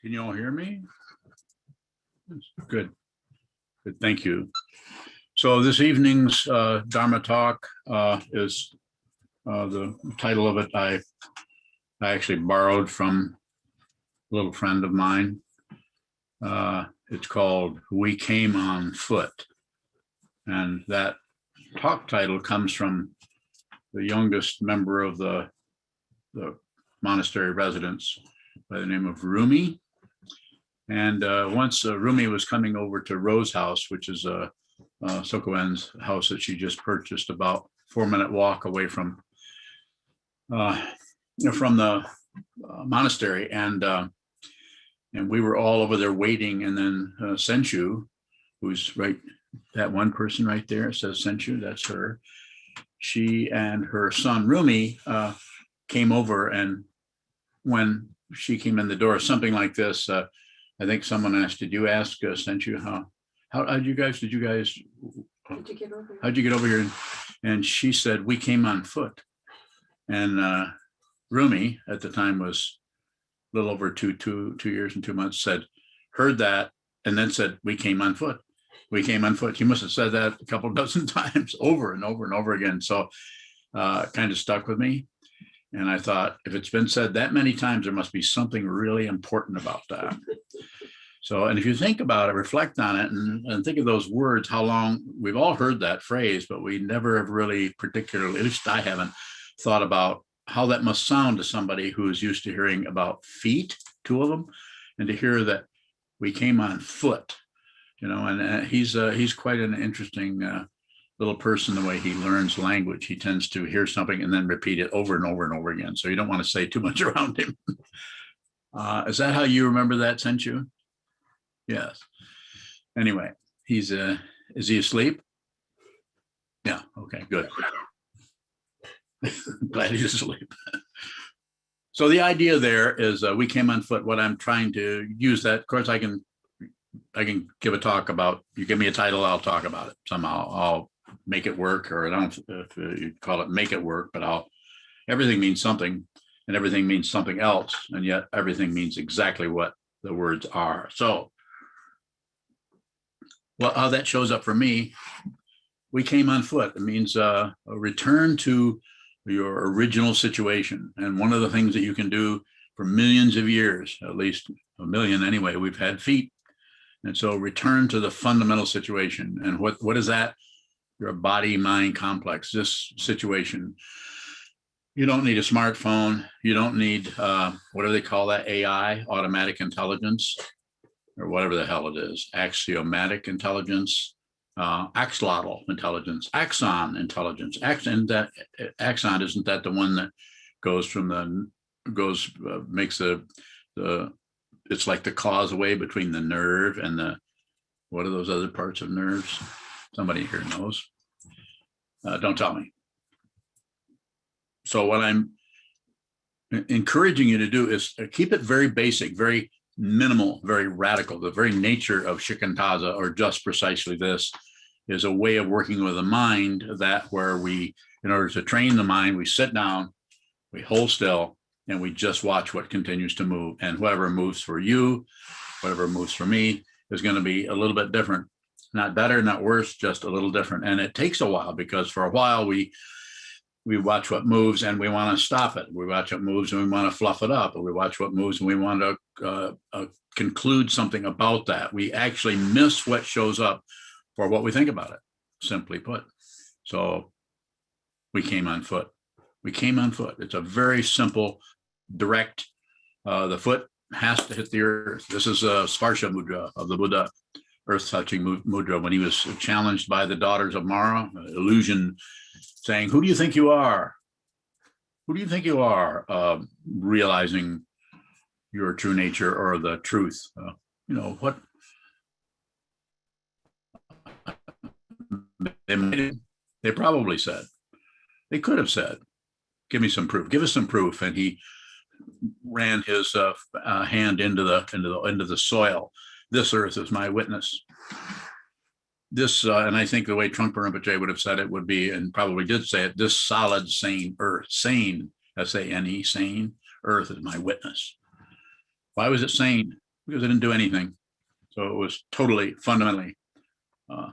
Can you all hear me? Good. Good. Thank you. So this evening's Dharma talk is the title of it. I actually borrowed from a little friend of mine. It's called "We Came on Foot," and that talk title comes from the youngest member of the monastery residents by the name of Rumi. And once Rumi was coming over to Rose House, which is Sokuzan's house that she just purchased, about 4-minute walk away from the monastery, and we were all over there waiting. And then Senshu, who's right, that one person right there, it says Senshu, that's her. She and her son Rumi came over, and when she came in the door, something like this. I think someone asked, "Did you ask Senshu how'd you guys get over here?" And she said, "We came on foot." And Rumi at the time was a little over two years and 2 months, heard that, and then said, "We came on foot. We came on foot." She must have said that a couple dozen times over and over and over again. So kind of stuck with me. And I thought, if it's been said that many times, there must be something really important about that. So, and if you think about it, reflect on it, and think of those words, how long we've all heard that phrase, but we never have really particularly, at least I haven't, thought about how that must sound to somebody who's used to hearing about feet, 2 of them, and to hear that we came on foot, and he's quite an interesting little person, the way he learns language. He tends to hear something and then repeat it over and over and over again. So you don't want to say too much around him. Is that how you remember that, Senshu? Yes. Anyway, is he asleep? Yeah. Okay, good. Glad he's asleep. So the idea there is we came on foot. What I'm trying to use that, of course, I can give a talk about, you give me a title, I'll talk about it somehow. I'll make it work, or I don't know if you call it make it work, but everything means something, and everything means something else, and yet everything means exactly what the words are. So, well, how that shows up for me, we came on foot. It means a return to your original situation. And one of the things that you can do for millions of years, at least a million anyway, we've had feet. And so return to the fundamental situation. And what is that? Your body-mind complex, this situation. You don't need a smartphone. You don't need, what do they call that? AI, automatic intelligence, or whatever the hell it is, axiomatic intelligence, axolotl intelligence, axon intelligence. Axon, isn't that the one that makes it's like the causeway between the nerve and what are those other parts of nerves? Somebody here knows. Don't tell me. So what I'm encouraging you to do is keep it very basic, very minimal, very radical. The very nature of shikantaza, or just precisely this, is a way of working with the mind where we, in order to train the mind, we sit down, we hold still, and we just watch what continues to move. And whatever moves for you, whatever moves for me, is going to be a little bit different. Not better, not worse, just a little different. And it takes a while, because for a while we watch what moves and we want to stop it. We watch what moves and we want to fluff it up. Or we watch what moves and we want to conclude something about that. We actually miss what shows up for what we think about it, simply put. So we came on foot. We came on foot. It's a very simple, direct, the foot has to hit the earth. This is a sparsa mudra of the Buddha, earth-touching mudra, when he was challenged by the daughters of Mara, illusion, saying, "Who do you think you are? Who do you think you are?" Realizing your true nature, or the truth. What they probably said. They could have said, "Give me some proof. Give us some proof." And he ran his hand into the soil. "This earth is my witness." This, and I think the way Trungpa Rinpoche would have said it would be, and probably did say it, "This solid, sane earth," sane, S-A-N-E, sane earth is my witness. Why was it sane? because it didn't do anything. So it was totally, fundamentally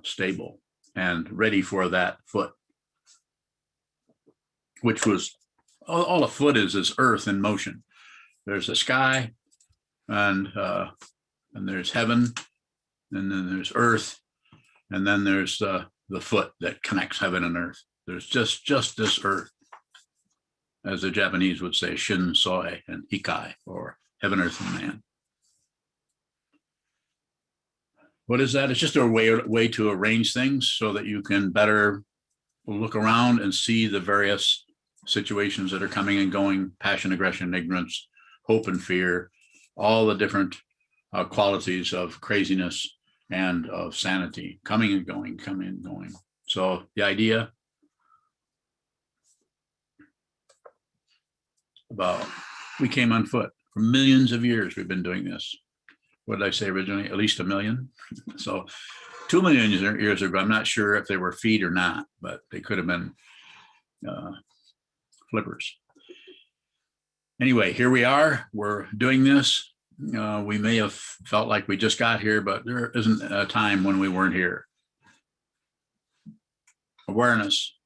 stable and ready for that foot, which was all a foot is earth in motion. There's the sky, and there's heaven, and then there's earth, and then there's the foot that connects heaven and earth. There's just this earth, as the Japanese would say, shin soi and ikai, or heaven, earth, and man. What is that? It's just a way to arrange things so that you can better look around and see the various situations that are coming and going: passion, aggression, ignorance, hope, and fear, all the different qualities of craziness and of sanity, coming and going, coming and going. So the idea about, we came on foot. For millions of years, we've been doing this. What did I say originally? At least 1 million. So 2 million years ago, I'm not sure if they were feet or not, but they could have been flippers. Anyway, here we are. We're doing this. We may have felt like we just got here, but there isn't a time when we weren't here. Awareness,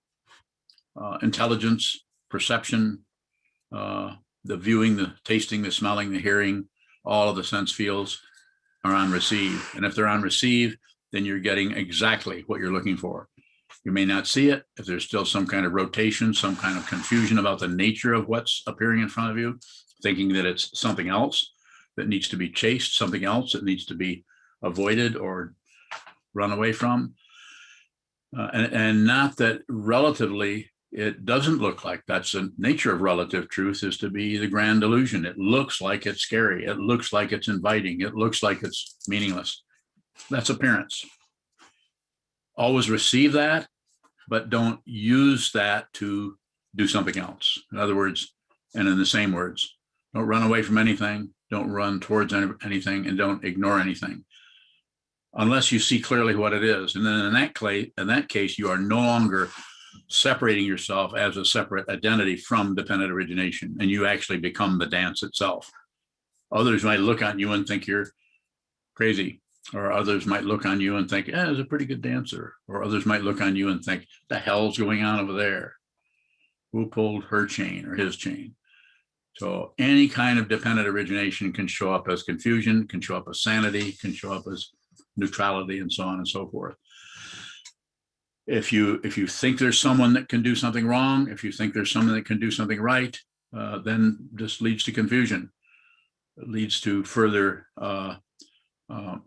intelligence, perception, the viewing, the tasting, the smelling, the hearing, all of the sense fields are on receive. And if they're on receive, then you're getting exactly what you're looking for. You may not see it if there's still some kind of rotation, some kind of confusion about the nature of what's appearing in front of you, thinking that it's something else that needs to be chased, something else that needs to be avoided or run away from. And not that relatively it doesn't look like that's the nature of relative truth, is to be the grand illusion. It looks like it's scary. It looks like it's inviting. It looks like it's meaningless. That's appearance. Always receive that, but don't use that to do something else. In other words, and in the same words, don't run away from anything, don't run towards anything, and don't ignore anything, unless you see clearly what it is. And then in that case, you are no longer separating yourself as a separate identity from dependent origination, and you actually become the dance itself. Others might look on you and think you're crazy, or others might look on you and think, yeah, he's a pretty good dancer, or others might look on you and think, the hell's going on over there? Who pulled her chain or his chain? So any kind of dependent origination can show up as confusion, can show up as sanity, can show up as neutrality, and so on and so forth. If you think there's someone that can do something wrong, if you think there's someone that can do something right, then this leads to confusion. It leads to further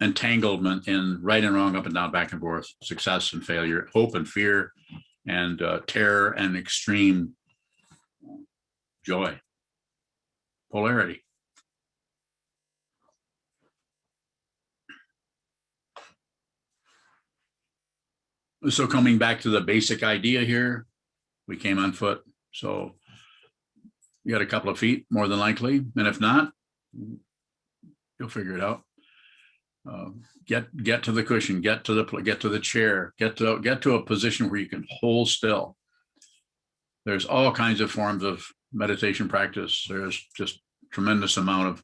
entanglement in right and wrong, up and down, back and forth, success and failure, hope and fear, and terror and extreme joy, polarity. So coming back to the basic idea here, we came on foot. So you got a couple of feet, more than likely. And if not, you'll figure it out. Get to the cushion, get to the chair, get to a position where you can hold still. There's all kinds of forms of meditation practice. There's just tremendous amount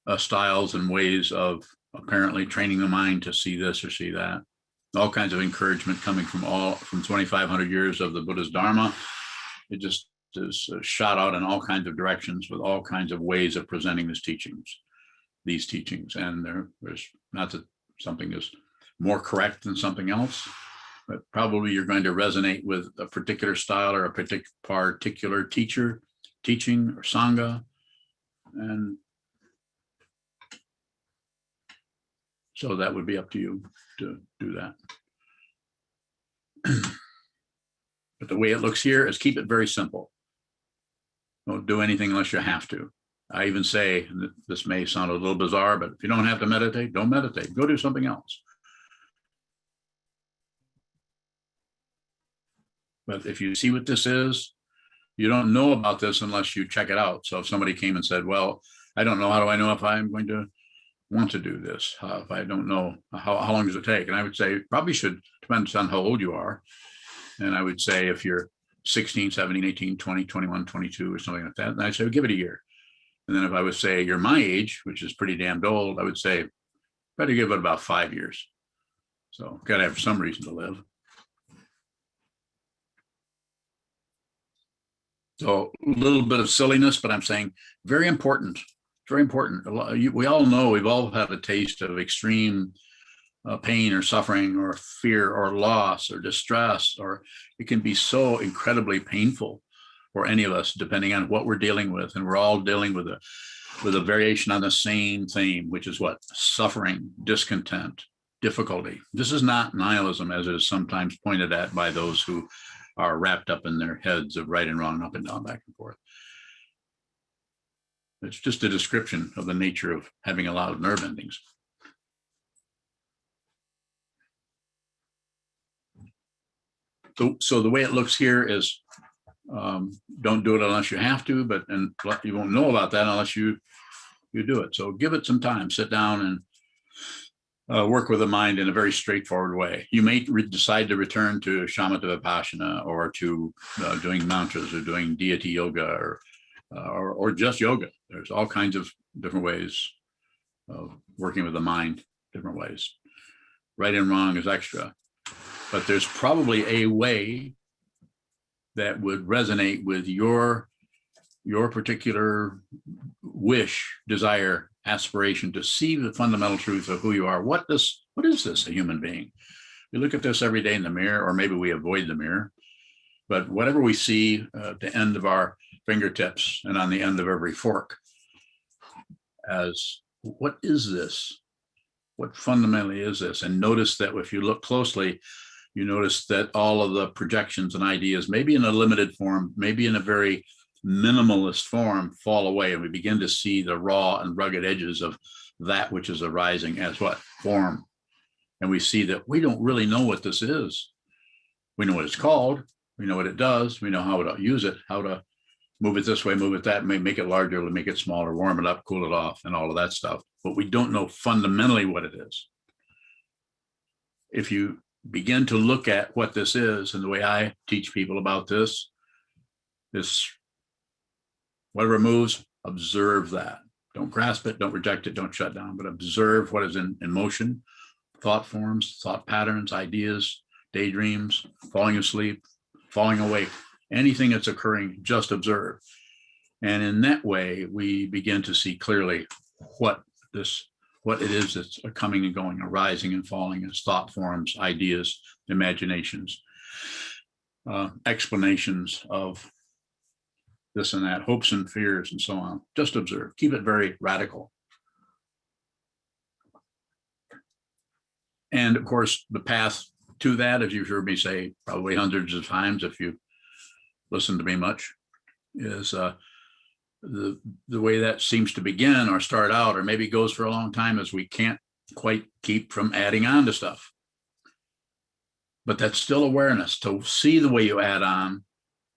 of styles and ways of apparently training the mind to see this or see that. All kinds of encouragement coming from 2,500 years of the Buddha's Dharma. It just is shot out in all kinds of directions with all kinds of ways of presenting these teachings. And there's not that something is more correct than something else, but probably you're going to resonate with a particular style or a particular teacher, teaching, or sangha. And so that would be up to you to do that. But the way it looks here is keep it very simple. Don't do anything unless you have to. I even say, this may sound a little bizarre, but if you don't have to meditate, don't meditate. Go do something else. But if you see what this is, you don't know about this unless you check it out. So if somebody came and said, well, I don't know, how do I know if I'm going to want to do this? If I don't know, how long does it take? And I would say, probably should, depends on how old you are. And I would say if you're 16, 17, 18, 20, 21, 22, or something like that, and I'd say, give it a year. And then if I would say you're my age, which is pretty damned old, I would say better give it about 5 years. So got to have some reason to live. So a little bit of silliness, but I'm saying very important, very important. We all know, we've all had a taste of extreme pain or suffering or fear or loss or distress, or it can be so incredibly painful for any of us, depending on what we're dealing with. And we're all dealing with a variation on the same theme, which is what? Suffering, discontent, difficulty. This is not nihilism, as it is sometimes pointed at by those who are wrapped up in their heads of right and wrong, up and down, back and forth. It's just a description of the nature of having a lot of nerve endings. So the way it looks here is, don't do it unless you have to, and you won't know about that unless you do it. So give it some time, sit down and work with the mind in a very straightforward way. You may decide to return to shamatha vipassana, or to doing mantras, or doing deity yoga, or just yoga. There's all kinds of different ways of working with the mind, different ways. Right and wrong is extra, but there's probably a way that would resonate with your particular wish, desire, aspiration to see the fundamental truth of who you are. What is this, a human being? We look at this every day in the mirror, or maybe we avoid the mirror, but whatever we see at the end of our fingertips and on the end of every fork, as what is this? What fundamentally is this? And notice that if you look closely, you notice that all of the projections and ideas, maybe in a limited form, maybe in a very minimalist form, fall away, and we begin to see the raw and rugged edges of that which is arising as what? Form. And we see that we don't really know what this is. We know what it's called. We know what it does. We know how to use it, how to move it this way, move it that, make it larger, make it smaller, warm it up, cool it off, and all of that stuff. But we don't know fundamentally what it is. If you begin to look at what this is, and the way I teach people about this whatever moves, observe that. Don't grasp it, don't reject it, don't shut down, but observe what is in motion, thought forms, thought patterns, ideas, daydreams, falling asleep, falling awake, anything that's occurring, just observe. And in that way, we begin to see clearly what it is that's coming and going, arising and falling as thought forms, ideas, imaginations, explanations of this and that, hopes and fears, and so on. Just observe. Keep it very radical. And of course, the path to that, as you've heard me say probably hundreds of times if you listen to me much, is the way that seems to begin or start out, or maybe goes for a long time, is we can't quite keep from adding on to stuff. But that's still awareness. To see the way you add on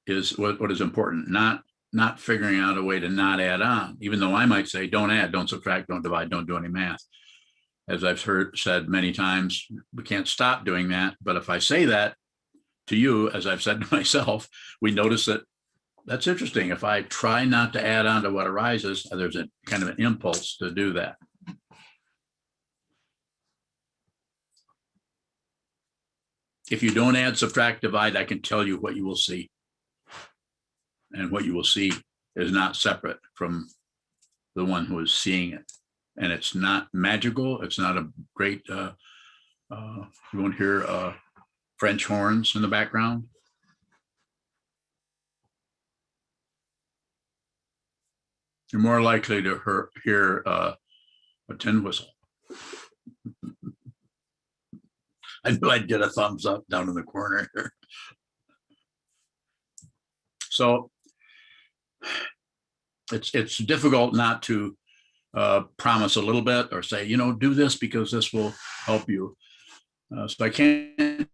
is what is important, not figuring out a way to not add on, even though I might say, don't add, don't subtract, don't divide, don't do any math. As I've said many times, we can't stop doing that. But if I say that to you, as I've said to myself, we notice that that's interesting. If I try not to add on to what arises, there's a kind of an impulse to do that. If you don't add, subtract, divide, I can tell you what you will see. And what you will see is not separate from the one who is seeing it. And it's not magical. It's not a great, you won't hear French horns in the background. You're more likely to hear a tin whistle. I knew I'd get a thumbs up down in the corner here. So it's difficult not to promise a little bit or say, do this because this will help you. So I can't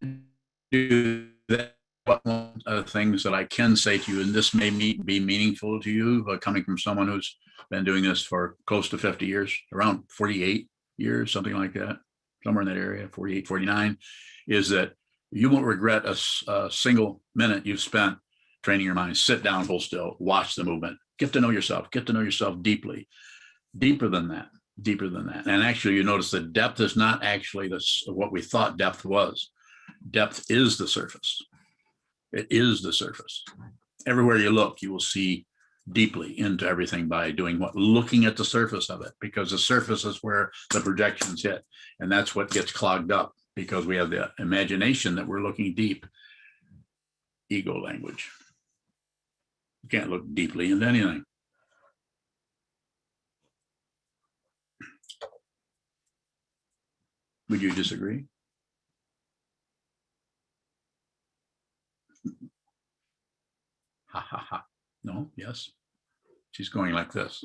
do that. But things that I can say to you, and this may be meaningful to you, coming from someone who's been doing this for close to 50 years, around 48 years, something like that, somewhere in that area, 48, 49, is that you won't regret a single minute you've spent training your mind. Sit down, hold still, watch the movement, get to know yourself, get to know yourself deeply, deeper than that. And actually, you notice the depth is not actually what we thought depth was. Depth is the surface. It is the surface. Everywhere you look, you will see deeply into everything by doing what? Looking at the surface of it, because the surface is where the projections hit. And that's what gets clogged up, because we have the imagination that we're looking deep. Ego language. You can't look deeply into anything. Would you disagree? Ha ha ha. No, yes. She's going like this.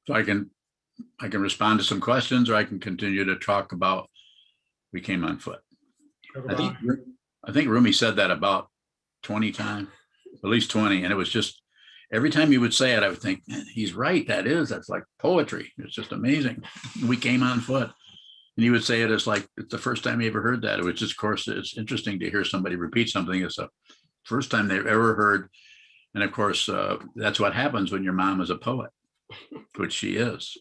So I can respond to some questions, or I can continue to talk about we came on foot. I think Rumi said that about 20 times, at least 20. And it was just, every time he would say it, I would think, man, he's right. That's like poetry. It's just amazing. We came on foot. And he would say it as like, it's the first time he ever heard that. It was just, of course, it's interesting to hear somebody repeat something. It's the first time they've ever heard. And of course, that's what happens when your mom is a poet, which she is.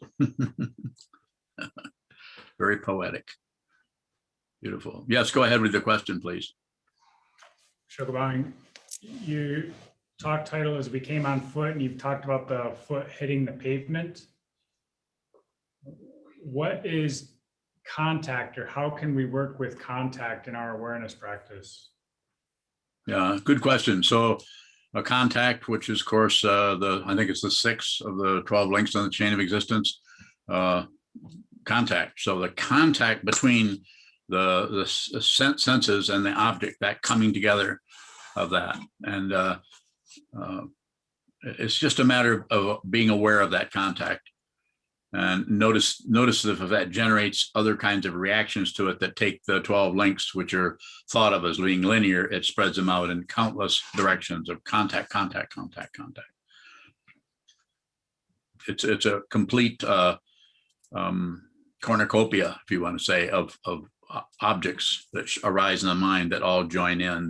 Very poetic. Beautiful. Yes, go ahead with the question, please. Sokuzan, your talk title is We Came on Foot, and you've talked about the foot hitting the pavement. What is contact, or how can we work with contact in our awareness practice? Yeah, good question. So a contact, which is, of course, I think it's the 6 of the 12 links on the chain of existence, contact. So the contact between the senses and the object, that coming together of that. And it's just a matter of being aware of that contact. And notice if that generates other kinds of reactions to it that take the 12 links, which are thought of as being linear, it spreads them out in countless directions of contact. It's a complete cornucopia, if you want to say, of objects that arise in the mind that all join in,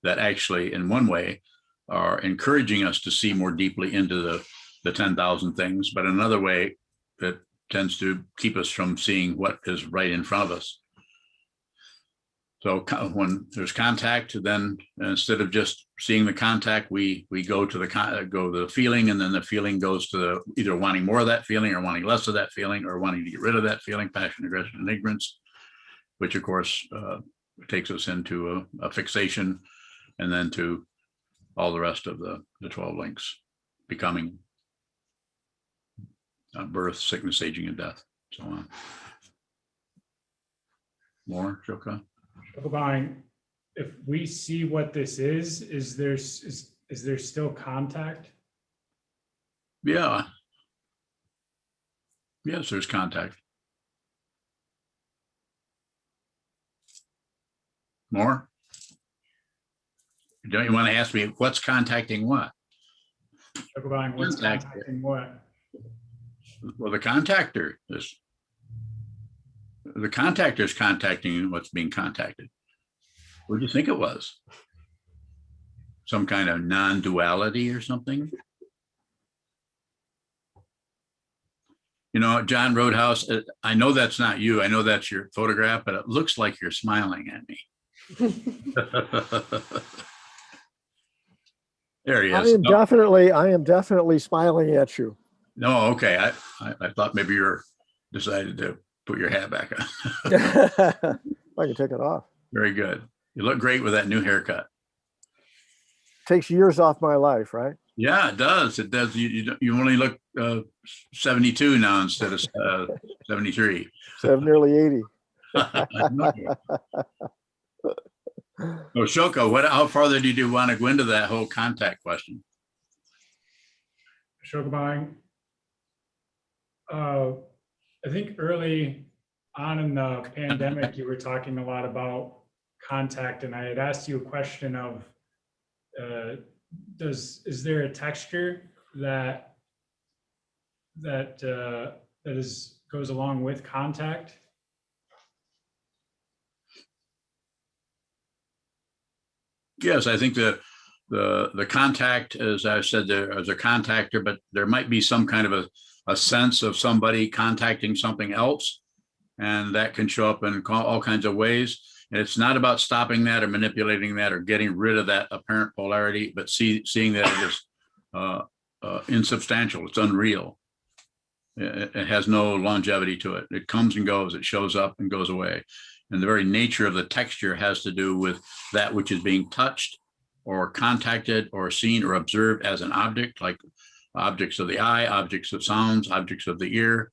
that actually, in one way, are encouraging us to see more deeply into the 10,000 things, but another way, it tends to keep us from seeing what is right in front of us. So when there's contact, then instead of just seeing the contact, we go to the feeling, and then the feeling goes to either wanting more of that feeling, or wanting less of that feeling, or wanting to get rid of that feeling, passion, aggression, and ignorance, which of course takes us into a fixation, and then to all the rest of the 12 links, becoming birth, sickness, aging, and death, so on. More, Shoka? Sokuzan, if we see what this is there still contact? Yeah. Yes, there's contact. More? Don't you want to ask me what's contacting what? Sokuzan, what's contacting what? Well, the contactor is contacting what's being contacted. What do you think it was? Some kind of non-duality or something? You know, John Roadhouse, I know that's not you. I know that's your photograph, but it looks like you're smiling at me. There he is. I am definitely smiling at you. No, okay. I thought maybe you decided to put your hat back on. I can take it off. Very good. You look great with that new haircut. Takes years off my life, right? Yeah, it does. It does. You only look 72 now instead of 73. So I'm nearly 80. So Shoko, how farther did you want to go into that whole contact question? Sokuzan, I think early on in the pandemic, you were talking a lot about contact, and I had asked you a question of, is there a texture that goes along with contact? Yes, I think the contact, as I said, there as a contactor, but there might be some kind of a sense of somebody contacting something else. And that can show up in all kinds of ways. And it's not about stopping that or manipulating that or getting rid of that apparent polarity, but seeing that it is insubstantial. It's unreal. It has no longevity to it. It comes and goes. It shows up and goes away. And the very nature of the texture has to do with that which is being touched or contacted or seen or observed as an object, like objects of the eye, objects of sounds, objects of the ear.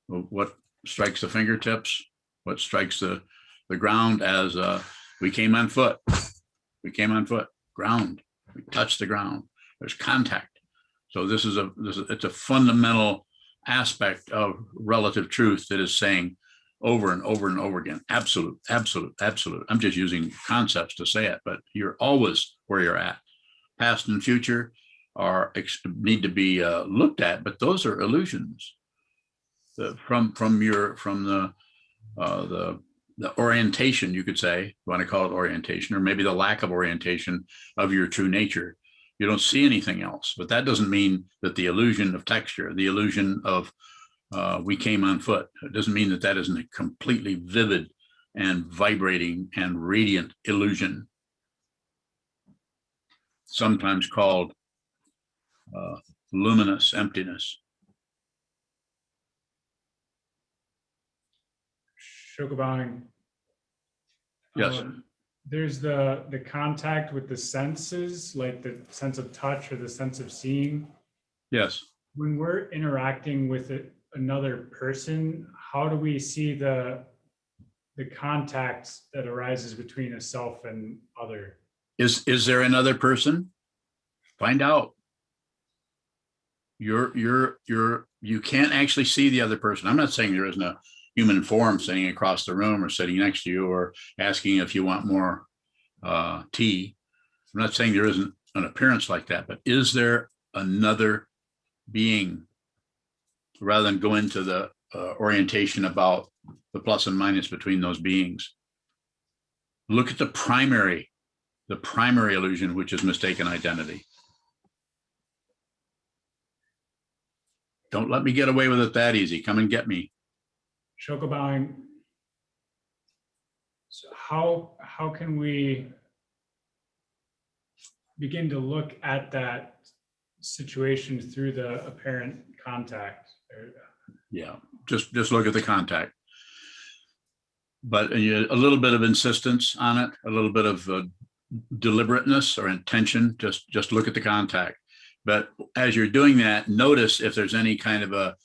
What strikes the fingertips, what strikes the ground as we came on foot. We came on foot, ground. We touched the ground. There's contact. So it's a fundamental aspect of relative truth that is saying over and over and over again, absolute, absolute, absolute. I'm just using concepts to say it, but you're always where you're at. Past and future need to be looked at, but those are illusions. From the orientation, you could say, you want to call it orientation, or maybe the lack of orientation of your true nature. You don't see anything else, but that doesn't mean that the illusion of texture, the illusion of we came on foot, it doesn't mean that isn't a completely vivid and vibrating and radiant illusion, sometimes called luminous emptiness. Sokuzan. Yes. There's the contact with the senses, like the sense of touch or the sense of seeing. Yes. When we're interacting with another person, how do we see the contact that arises between a self and other? Is there another person? Find out. You can't actually see the other person. I'm not saying there isn't a human form sitting across the room or sitting next to you or asking if you want more tea. I'm not saying there isn't an appearance like that, but is there another being? Rather than go into the orientation about the plus and minus between those beings, look at the primary illusion, which is mistaken identity. Don't let me get away with it that easy. Come and get me. Sokuzan, so how can we begin to look at that situation through the apparent contact? Yeah, just look at the contact. But a little bit of insistence on it, a little bit of deliberateness or intention. Just look at the contact. But as you're doing that, notice if there's any kind of a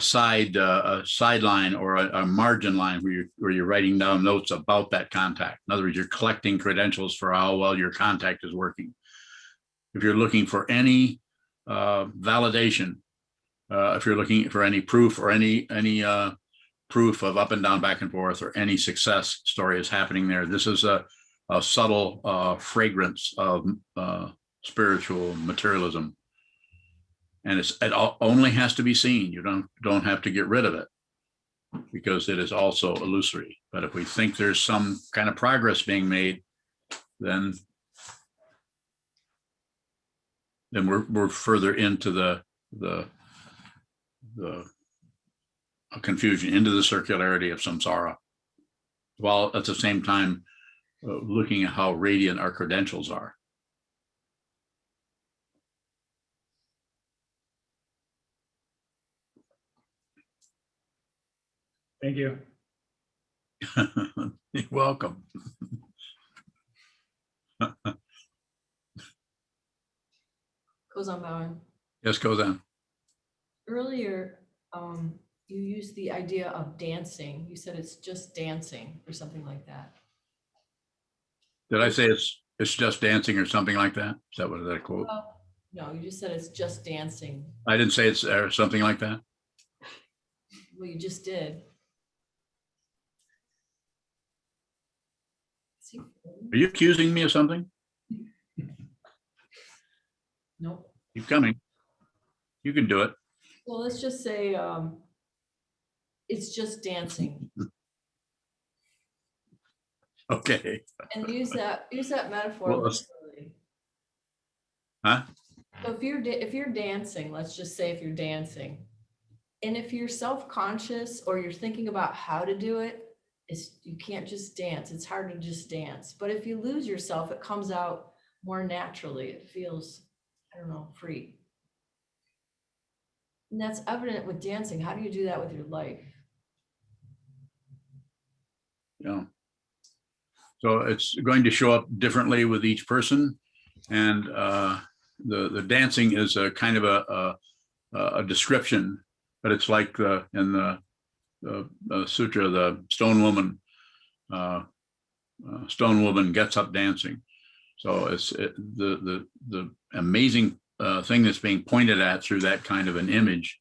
sideline or a margin line where you're writing down notes about that contact. In other words, you're collecting credentials for how well your contact is working. If you're looking for any validation, if you're looking for any proof or any proof of up and down, back and forth, or any success story is happening there, this is a subtle fragrance of spiritual materialism. And it only has to be seen. You don't have to get rid of it because it is also illusory. But if we think there's some kind of progress being made, then we're further into the confusion, into the circularity of samsara, while at the same time looking at how radiant our credentials are. Thank you. You're welcome. Sokuzan Bauer. Yes, goes on. Earlier, you used the idea of dancing. You said it's just dancing or something like that. Did I say it's just dancing or something like that? Is that what that quote? No, you just said it's just dancing. I didn't say it's something like that. Well, you just did. Are you accusing me of something? Nope. Keep coming. You can do it. Well, let's just say it's just dancing. Okay. And use that metaphor Well, let's- literally. Huh? So if you're dancing, let's just say if you're dancing, and if you're self-conscious or you're thinking about how to do it, you can't just dance. It's hard to just dance. But if you lose yourself, it comes out more naturally. It feels, I don't know, free. And that's evident with dancing. How do you do that with your life? Yeah. So it's going to show up differently with each person. And the dancing is a kind of a description, but it's like in the sutra, the stone woman gets up dancing. So it's the amazing thing that's being pointed at through that kind of an image,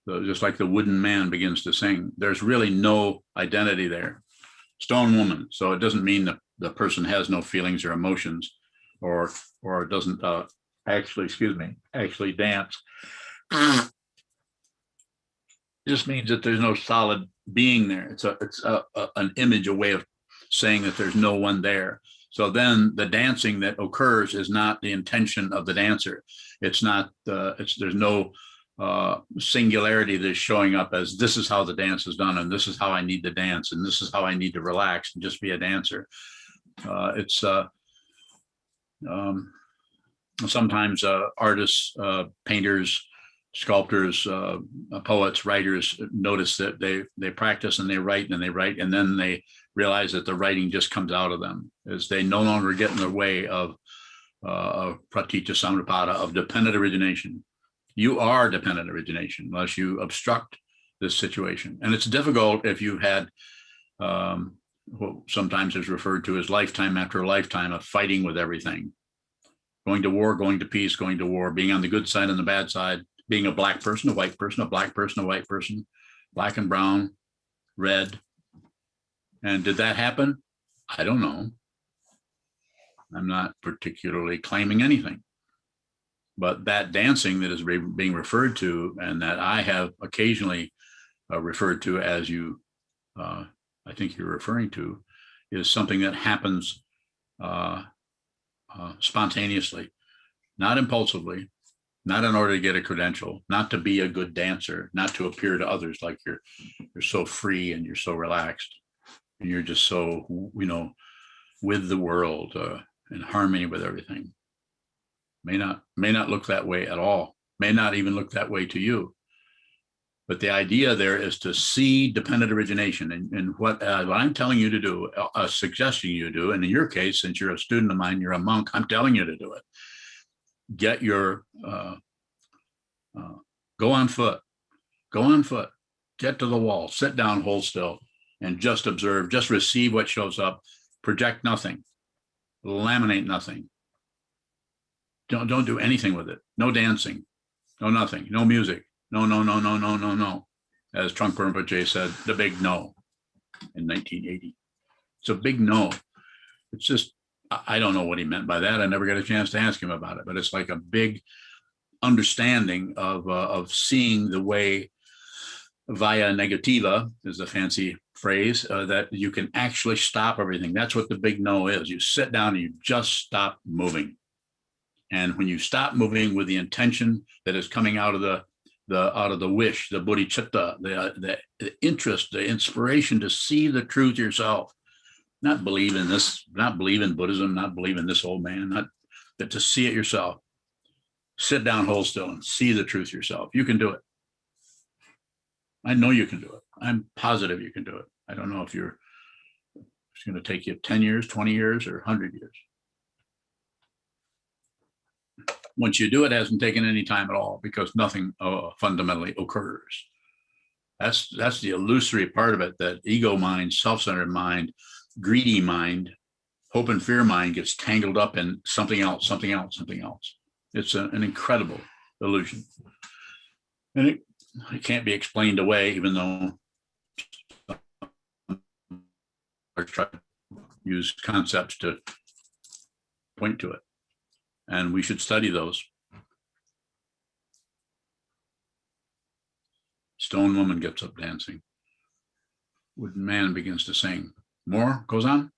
just like the wooden man begins to sing. There's really no identity there. Stone woman. So it doesn't mean that the person has no feelings or emotions, or doesn't actually dance. It just means that there's no solid being there. It's an image, a way of saying that there's no one there. So then the dancing that occurs is not the intention of the dancer. It's not, there's no singularity that's showing up as this is how the dance is done, and this is how I need to dance, and this is how I need to relax and just be a dancer. It's sometimes artists, painters, sculptors, poets, writers notice that they practice and they write and they write, and then they realize that the writing just comes out of them as they no longer get in the way of pratitya samutpada, of dependent origination. You are dependent origination unless you obstruct this situation. And it's difficult if you've had what sometimes is referred to as lifetime after lifetime of fighting with everything. Going to war, going to peace, going to war, being on the good side and the bad side, being a black person, a white person, a black person, a white person, black and brown, red. And did that happen? I don't know. I'm not particularly claiming anything. But that dancing that is being referred to, and that I have occasionally referred to as you, I think you're referring to, is something that happens spontaneously, not impulsively, not in order to get a credential, not to be a good dancer, not to appear to others like you're so free and you're so relaxed and you're just so, with the world, in harmony with everything. May not look that way at all, may not even look that way to you. But the idea there is to see dependent origination, and what I'm telling you to do, suggesting you do, and in your case, since you're a student of mine, you're a monk, I'm telling you to do it. Get your, go on foot, get to the wall, sit down, hold still, and just observe, just receive what shows up, project nothing, laminate nothing. Don't do anything with it. No dancing, no nothing, no music, no. As Trungpa Rinpoche said, the big no in 1980. It's a big no. It's just, I don't know what he meant by that. I never got a chance to ask him about it, but it's like a big understanding of seeing the way via negativa is a fancy phrase, that you can actually stop everything. That's what the big no is. You sit down and you just stop moving. And when you stop moving with the intention that is coming out of the wish, the bodhicitta, the interest, the inspiration to see the truth yourself, not believe in this, not believe in Buddhism, not believe in this old man, but to see it yourself. Sit down, hold still, and see the truth yourself. You can do it. I know you can do it. I'm positive you can do it. I don't know if it's going to take you 10 years, 20 years, or 100 years. Once you do it, hasn't taken any time at all, because nothing fundamentally occurs. That's the illusory part of it, that ego mind, self-centered mind, greedy mind, hope and fear mind gets tangled up in something else, something else, something else. It's an incredible illusion. And it can't be explained away, even though I try to use concepts to point to it. And we should study those. Stone woman gets up dancing. Wooden man begins to sing. More goes on.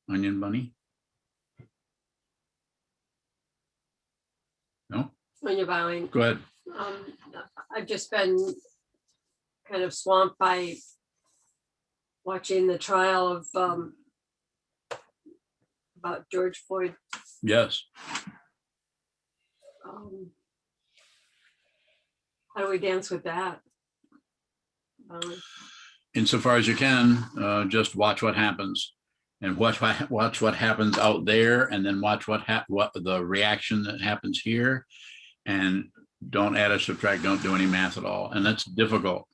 Onion bunny? No, When you're bowing, go ahead. I've just been kind of swamped by watching the trial of about George Floyd. Yes. How do we dance with that? Insofar as you can, just watch what happens, and watch what happens out there, and then watch what the reaction that happens here, and don't add or subtract. Don't do any math at all, and that's difficult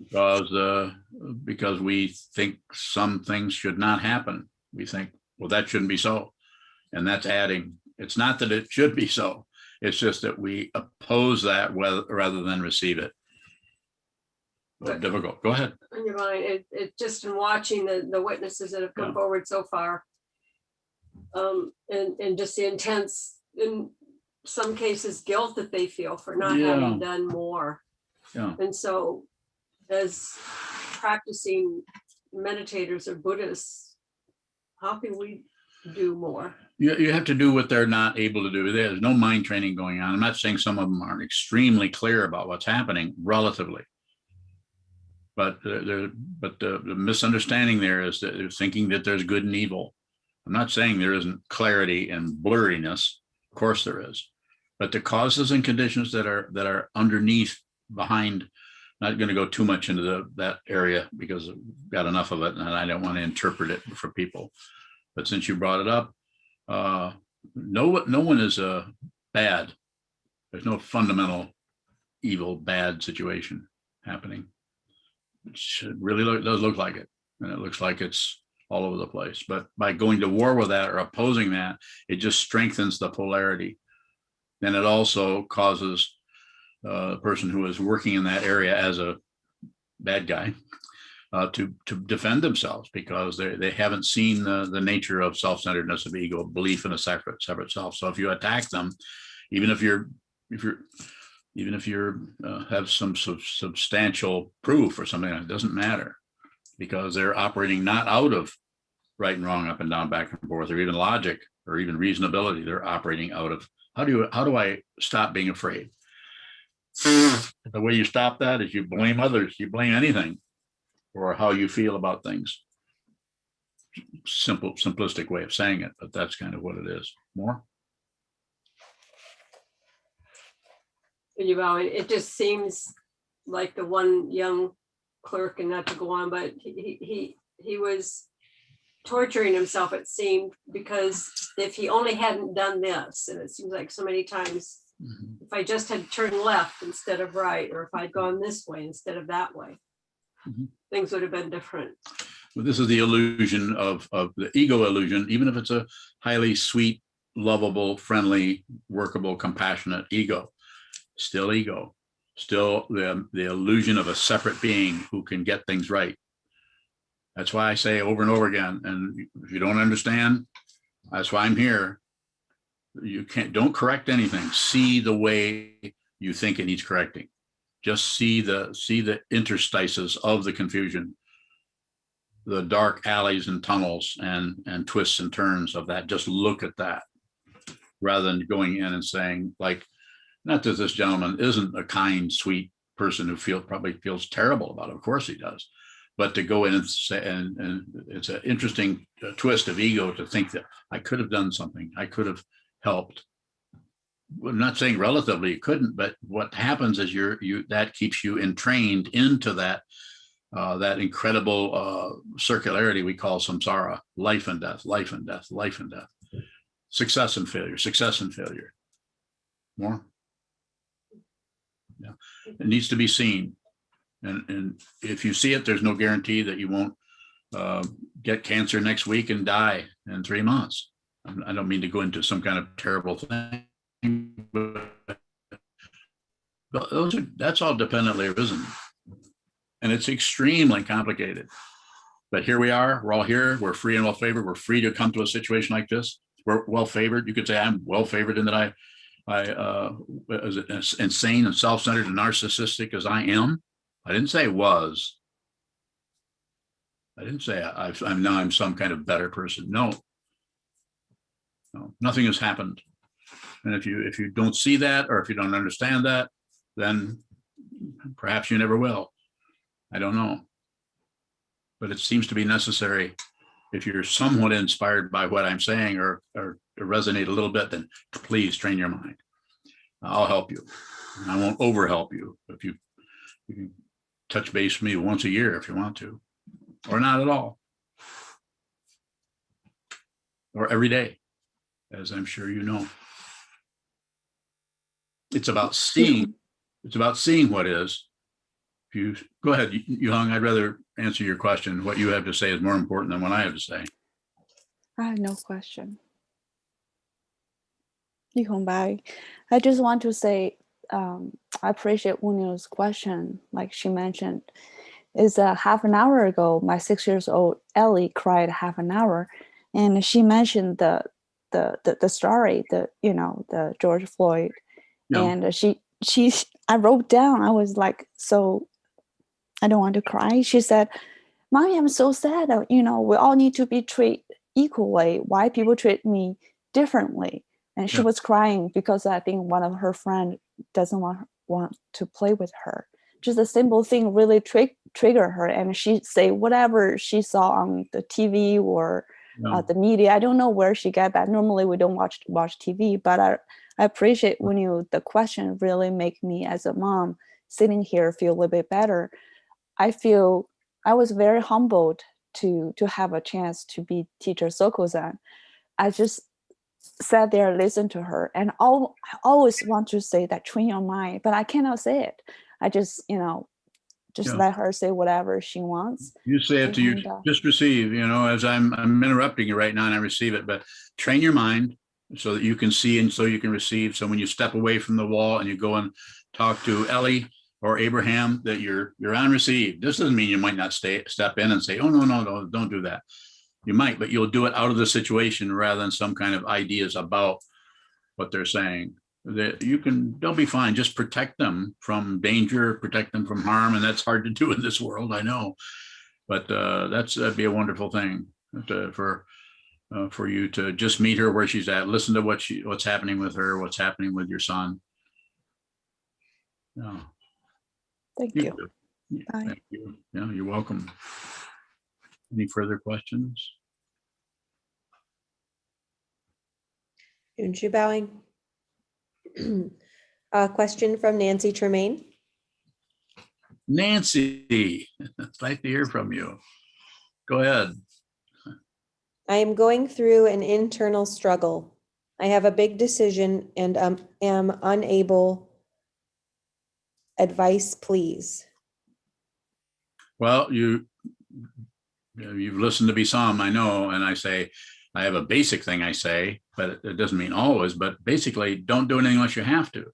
because we think some things should not happen. We think, well, that shouldn't be so, and that's adding. It's not that it should be so. It's just that we oppose that rather than receive it. But difficult. Go ahead. In your mind, it just in watching the witnesses that have come forward so far, and just the intense, in some cases, guilt that they feel for not having done more. Yeah. And so, as practicing meditators or Buddhists, how can we do more? You have to do what they're not able to do. There's no mind training going on. I'm not saying some of them aren't extremely clear about what's happening relatively. But the misunderstanding there is that they're thinking that there's good and evil. I'm not saying there isn't clarity and blurriness. Of course there is. But the causes and conditions that are underneath, behind, not going to go too much into that area because I've got enough of it and I don't want to interpret it for people. But since you brought it up, no one is bad. There's no fundamental evil, bad situation happening. It really does look like it. And it looks like it's all over the place. But by going to war with that or opposing that, it just strengthens the polarity. And it also causes a person who is working in that area as a bad guy to defend themselves because they haven't seen the nature of self-centeredness, of ego, belief in a separate self. So if you attack them, even if you have some substantial proof or something, it doesn't matter because they're operating not out of right and wrong, up and down, back and forth, or even logic or even reasonability. They're operating out of how do I stop being afraid? The way you stop that is you blame others, you blame anything or how you feel about things. Simplistic way of saying it, but that's kind of what it is. More? It just seems like the one young clerk, and not to go on, but he was torturing himself, it seemed, because if he only hadn't done this, and it seems like so many times, if I just had turned left instead of right, or if I'd gone this way instead of that way, things would have been different. Well, this is the illusion of the ego illusion, even if it's a highly sweet, lovable, friendly, workable, compassionate ego. Still ego, still the illusion of a separate being who can get things right. That's why I say over and over again, and if you don't understand, that's why I'm here. Don't correct anything. See the way you think it needs correcting. Just see the interstices of the confusion, the dark alleys and tunnels and twists and turns of that. Just look at that rather than going in and saying, like, not that this gentleman isn't a kind, sweet person who probably feels terrible about it. Of course he does. But to go in and say, and it's an interesting twist of ego to think that I could have done something. I could have helped. I'm not saying relatively you couldn't, but what happens is that keeps you entrained into that incredible circularity we call samsara, life and death, life and death, life and death, success and failure, success and failure. More? Yeah, it needs to be seen. And if you see it, there's no guarantee that you won't get cancer next week and die in 3 months. I don't mean to go into some kind of terrible thing, but that's all dependently arisen. And it's extremely complicated. But here we are, we're all here, we're free and well favored, we're free to come to a situation like this. We're well favored. You could say I'm well favored in that I as insane and self-centered and narcissistic as I am, I didn't say was. I didn't say I'm some kind of better person. No. No, nothing has happened. And if you don't see that, or if you don't understand that, then perhaps you never will. I don't know. But it seems to be necessary. If you're somewhat inspired by what I'm saying or resonate a little bit, then please train your mind. I'll help you. I won't over help you. If you can touch base with me once a year if you want to, or not at all, or every day, as I'm sure you know. It's about seeing. It's about seeing what is. If you go ahead, Young, I'd rather answer your question. What you have to say is more important than what I have to say. I have no question. Bye. I just want to say, I appreciate Wunyo's question. Like she mentioned, is half an hour ago, my 6 years old Ellie cried half an hour, and she mentioned the story, the George Floyd, Yeah. and I wrote down. I was like, so I don't want to cry. She said, "Mommy, I'm so sad. We all need to be treated equally. Why people treat me differently?" And she was crying because I think one of her friends doesn't want to play with her. Just a simple thing really trigger her, and she say whatever she saw on the TV or the media. I don't know where she got that. Normally we don't watch TV, but I appreciate when the question really make me as a mom sitting here feel a little bit better. I feel I was very humbled to have a chance to be teacher Sokuzan. I just sat there, listened to her, and I always want to say that train your mind, but I cannot say it. I just, let her say whatever she wants. You say it to you, just receive, as I'm interrupting you right now and I receive it, but train your mind so that you can see and so you can receive. So when you step away from the wall and you go and talk to Ellie or Abraham, that you're on receive. This doesn't mean you might not step in and say, oh, no, don't do that. You might, but you'll do it out of the situation rather than some kind of ideas about what they're saying. They'll be fine. Just protect them from danger, protect them from harm. And that's hard to do in this world, I know. But that'd be a wonderful thing for you to just meet her where she's at, listen to what's happening with her, what's happening with your son. Yeah. Thank you. Bye. Thank you. Yeah, you're welcome. Any further questions? Yunju bowing. A question from Nancy Tremaine. Nancy, it's nice to hear from you. Go ahead. I am going through an internal struggle. I have a big decision and am unable. Advice, please. Well, you've listened to me some, I know, and I say, I have a basic thing I say, but it doesn't mean always, but basically don't do anything unless you have to.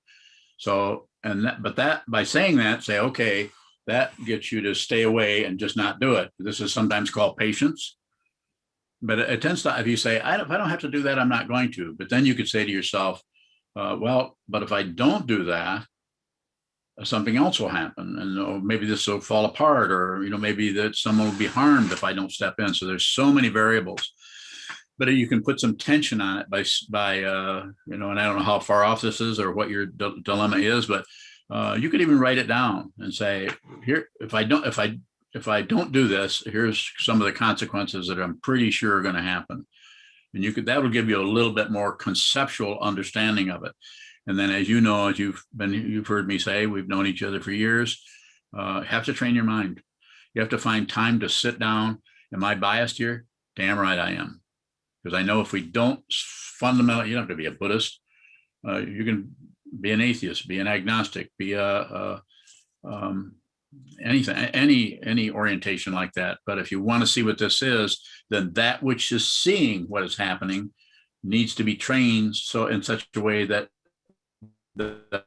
So, by saying that, say, okay, that gets you to stay away and just not do it. This is sometimes called patience, but it tends to, if you say, if I don't have to do that, I'm not going to, but then you could say to yourself, well, but if I don't do that, something else will happen, and maybe this will fall apart, or maybe that someone will be harmed if I don't step in. So there's so many variables, but you can put some tension on it by and I don't know how far off this is or what your dilemma is, but you could even write it down and say, here, if I don't do this, here's some of the consequences that I'm pretty sure are going to happen, and that will give you a little bit more conceptual understanding of it. And then, as you know, as you've heard me say, we've known each other for years, have to train your mind. You have to find time to sit down. Am I biased here? Damn right I am. Because I know if we don't fundamentally, you don't have to be a Buddhist. You can be an atheist, be an agnostic, be anything, any orientation like that. But if you want to see what this is, then that which is seeing what is happening needs to be trained so in such a way that the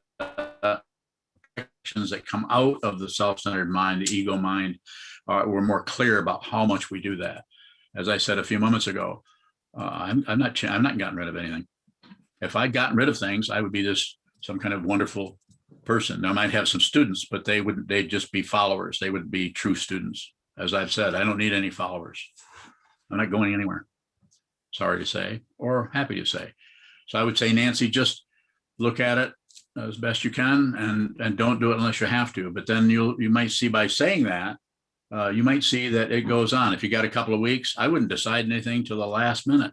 actions that come out of the self-centered mind, the ego mind, we're more clear about how much we do that. As I said a few moments ago, I'm not gotten rid of anything. If I'd gotten rid of things, I would be some kind of wonderful person. Now, I might have some students, but they'd just be followers. They would be true students. As I've said, I don't need any followers. I'm not going anywhere. Sorry to say, or happy to say. So I would say, Nancy, just look at it as best you can, and don't do it unless you have to. But then you might see, by saying that, you might see that it goes on. If you got a couple of weeks, I wouldn't decide anything till the last minute,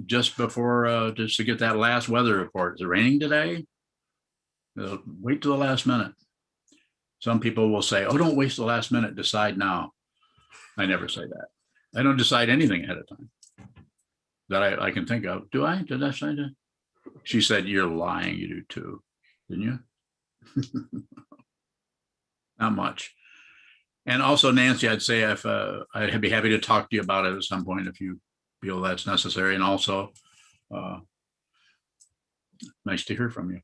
just before, just to get that last weather report. Is it raining today? Wait till the last minute. Some people will say, oh, don't waste the last minute, decide now. I never say that. I don't decide anything ahead of time that I can think of. Do I? Did I say that? She said, you're lying. You do too. Didn't you? Not much. And also, Nancy, I'd say if I'd be happy to talk to you about it at some point if you feel that's necessary. And also, nice to hear from you.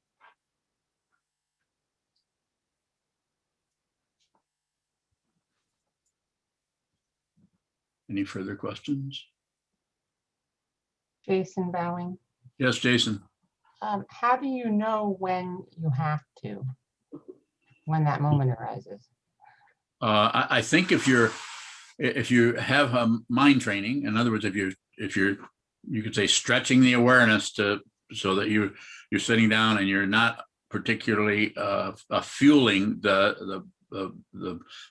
Any further questions? Jason Bowing. Yes, Jason. How do you know when you have to, when that moment arises? I think if you have a mind training, in other words, if you're you could say stretching the awareness so that you're sitting down and you're not particularly fueling the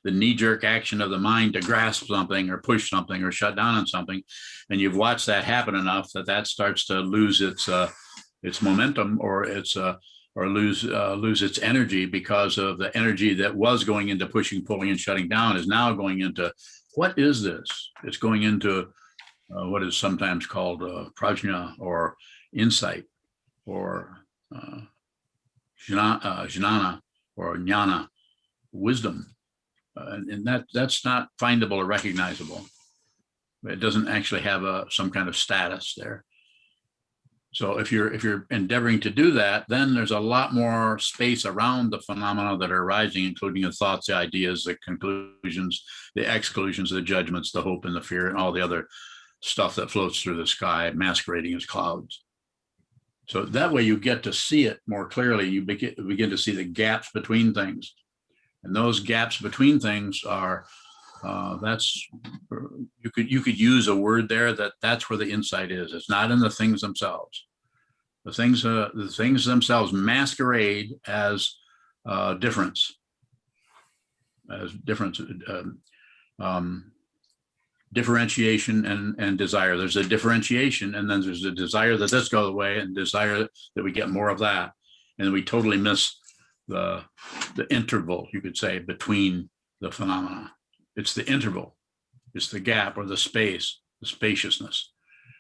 knee-jerk action of the mind to grasp something or push something or shut down on something, and you've watched that happen enough that starts to lose its momentum or lose its energy, because of the energy that was going into pushing, pulling, and shutting down is now going into, what is this? It's going into what is sometimes called prajna, or insight, or jnana, or jnana, wisdom, and that's not findable or recognizable. It doesn't actually have some kind of status there. So if you're endeavoring to do that, then there's a lot more space around the phenomena that are arising, including the thoughts, the ideas, the conclusions, the exclusions, the judgments, the hope and the fear, and all the other stuff that floats through the sky, masquerading as clouds. So that way you get to see it more clearly. You begin to see the gaps between things. And those gaps between things are, you could use a word there that's where the insight is. It's not in the things themselves. The things themselves masquerade as difference, differentiation and desire. There's a differentiation, and then there's a desire that this goes away, and desire that we get more of that, and we totally miss the interval, you could say, between the phenomena. It's the interval, it's the gap, or the space, the spaciousness.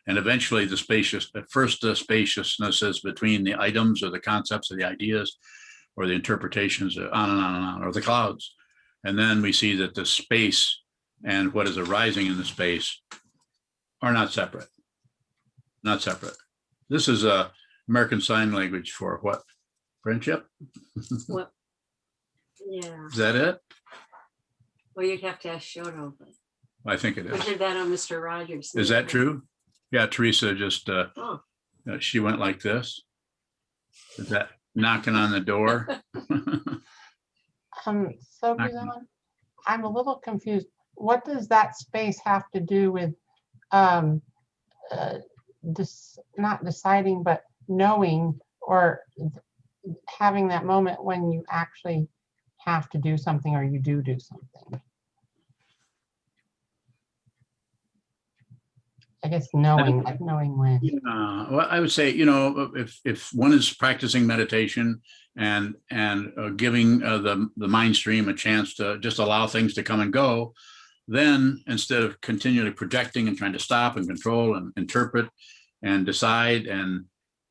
And eventually the spaciousness is between the items or the concepts or the ideas or the interpretations, on and on and on, or the clouds. And then we see that the space and what is arising in the space are not separate. Not separate. This is a American Sign Language for what? Friendship? What? Yeah. Is that it? Well, you'd have to ask Shoto, but I think it we is. heard that on Mr. Rogers. Is that true? Yeah, Teresa just, Oh. she went like this. Is that knocking on the door? Sokuzan, I'm a little confused. What does that space have to do with not deciding, but knowing, or having that moment when you actually have to do something, or you do something? I guess knowing, like knowing when. Well, I would say, if one is practicing meditation and giving the mind stream a chance to just allow things to come and go, then instead of continually projecting and trying to stop and control and interpret and decide and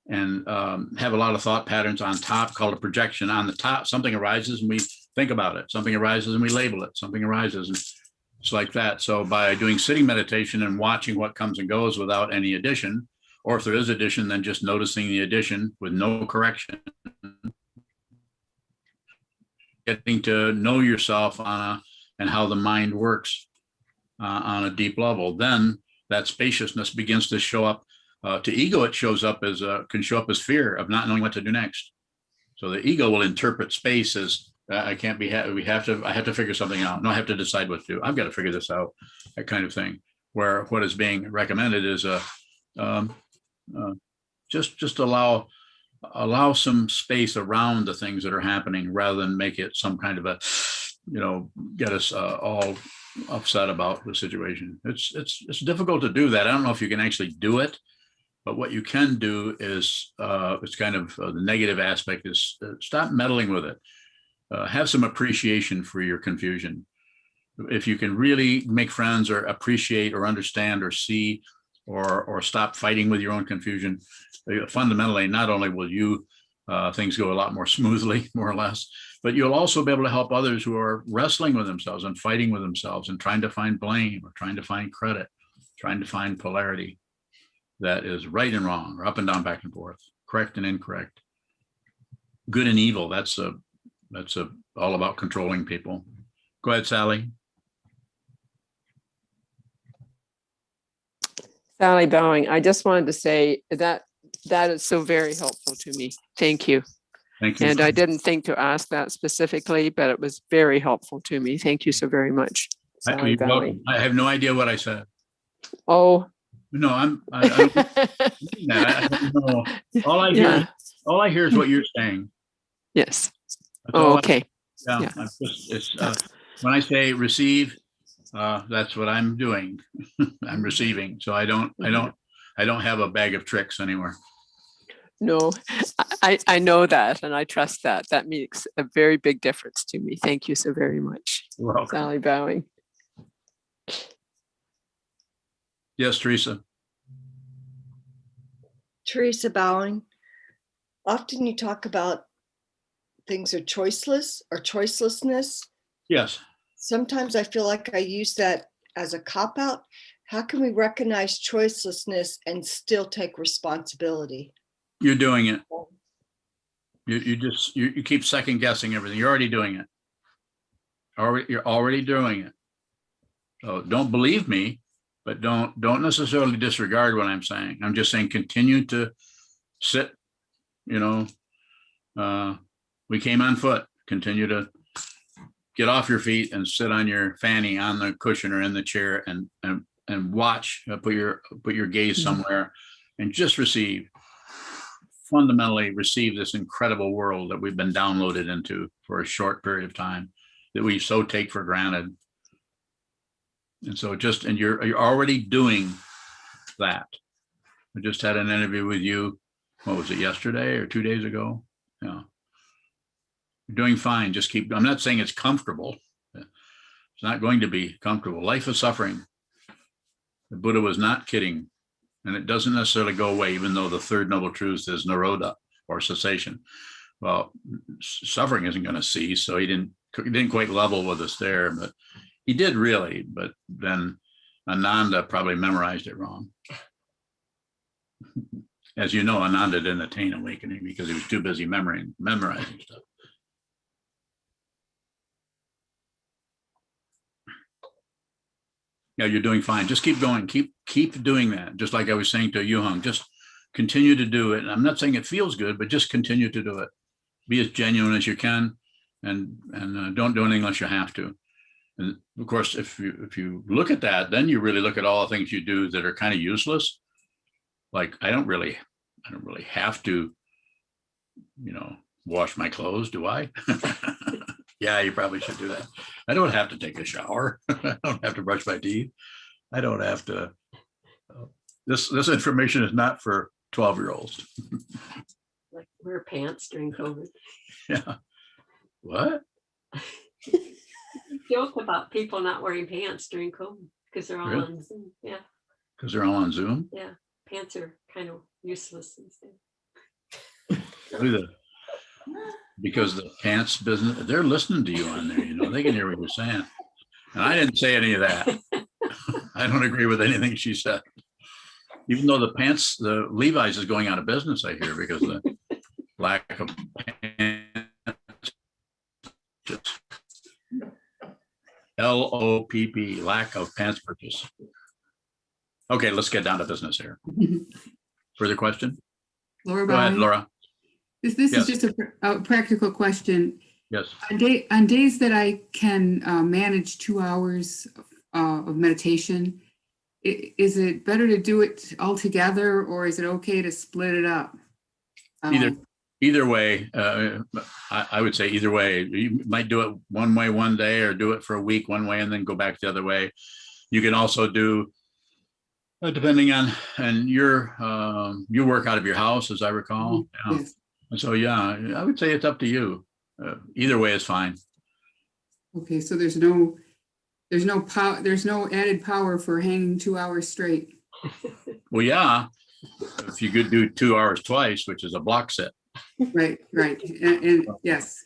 have a lot of thought patterns on top, called a projection. On the top, something arises and we think about it. Something arises and we label it. Something arises, and it's like that. So by doing sitting meditation and watching what comes and goes without any addition, or if there is addition, then just noticing the addition with no correction, getting to know yourself and how the mind works on a deep level, then that spaciousness begins to show up. To ego, it shows up as can show up as fear of not knowing what to do next. So the ego will interpret space as I can't be, I have to figure something out. No, I have to decide what to do. I've got to figure this out, that kind of thing. Where what is being recommended is just allow some space around the things that are happening rather than make it some kind of a, get us all upset about the situation. It's difficult to do that. I don't know if you can actually do it, but what you can do is it's kind of the negative aspect is stop meddling with it. Have some appreciation for your confusion. If you can really make friends or appreciate or understand or see or stop fighting with your own confusion, fundamentally, not only will you things go a lot more smoothly, more or less, but you'll also be able to help others who are wrestling with themselves and fighting with themselves and trying to find blame or trying to find credit, trying to find polarity that is right and wrong or up and down, back and forth, correct and incorrect, good and evil. That's all about controlling people. Go ahead, Sally. Sally Bowing, I just wanted to say that is so very helpful to me. Thank you. Thank you. And I didn't think to ask that specifically, but it was very helpful to me. Thank you so very much, Sally Bowing. I have no idea what I said. Oh. No, I don't know. All I hear is what you're saying. Yes. Oh, okay. Yeah. When I say receive, that's what I'm doing. I'm receiving. So I don't have a bag of tricks anywhere. No, I know that, and I trust that. That makes a very big difference to me. Thank you so very much. You're welcome. Sally Bowing. Yes, Teresa. Teresa Bowing. Often you talk about things are choiceless or choicelessness. Yes. Sometimes I feel like I use that as a cop-out. How can we recognize choicelessness and still take responsibility? You're doing it. You keep second guessing everything. You're already doing it. You're already doing it. So don't believe me, but don't necessarily disregard what I'm saying. I'm just saying continue to sit. We came on foot. Continue to get off your feet and sit on your fanny on the cushion or in the chair and watch. Put your gaze somewhere and just receive. Fundamentally receive this incredible world that we've been downloaded into for a short period of time that we so take for granted. And so you're already doing that. I just had an interview with you. What was it, yesterday or 2 days ago? Yeah. You're doing fine. Just keep, I'm not saying it's comfortable. It's not going to be comfortable. Life is suffering. The Buddha was not kidding. And it doesn't necessarily go away, even though the third noble truth is nirodha or cessation. Well, suffering isn't going to cease. So he didn't quite level with us there, but he did really. But then Ananda probably memorized it wrong. As you know, Ananda didn't attain awakening because he was too busy memorizing stuff. Yeah, you're doing fine. Just keep going. Keep doing that. Just like I was saying to Yuhong, just continue to do it. And I'm not saying it feels good, but just continue to do it. Be as genuine as you can, and don't do anything unless you have to. And of course, if you look at that, then you really look at all the things you do that are kind of useless. Like I don't really have to, wash my clothes, do I? Yeah, you probably should do that. I don't have to take a shower. I don't have to brush my teeth. I don't have to. This information is not for 12-year-olds. Like wear pants during COVID. Yeah. What? Joke about people not wearing pants during COVID because they're all Really? on Zoom. Yeah. Because they're all on Zoom? Yeah. Pants are kind of useless instead. Because the pants business, they're listening to you on there, they can hear what you're saying. And I didn't say any of that. I don't agree with anything she said. Even though the Levi's is going out of business, I hear, because of the lack of pants. LOPP, lack of pants purchase. Okay, let's get down to business here. Further question? Laura Go ahead, Bowing. Laura. This Yes. is just a practical question. Yes. On days that I can manage 2 hours of meditation, is it better to do it all together, or is it okay to split it up? Either way, I would say either way. You might do it one way one day, or do it for a week one way and then go back the other way. You can also do, depending on, and you work out of your house, as I recall. Mm-hmm. Yeah. Yes. And so, yeah, I would say it's up to you. Either way is fine. Okay, so there's no added power for hanging 2 hours straight. Well, yeah, if you could do 2 hours twice, which is a block set. Right. And yes.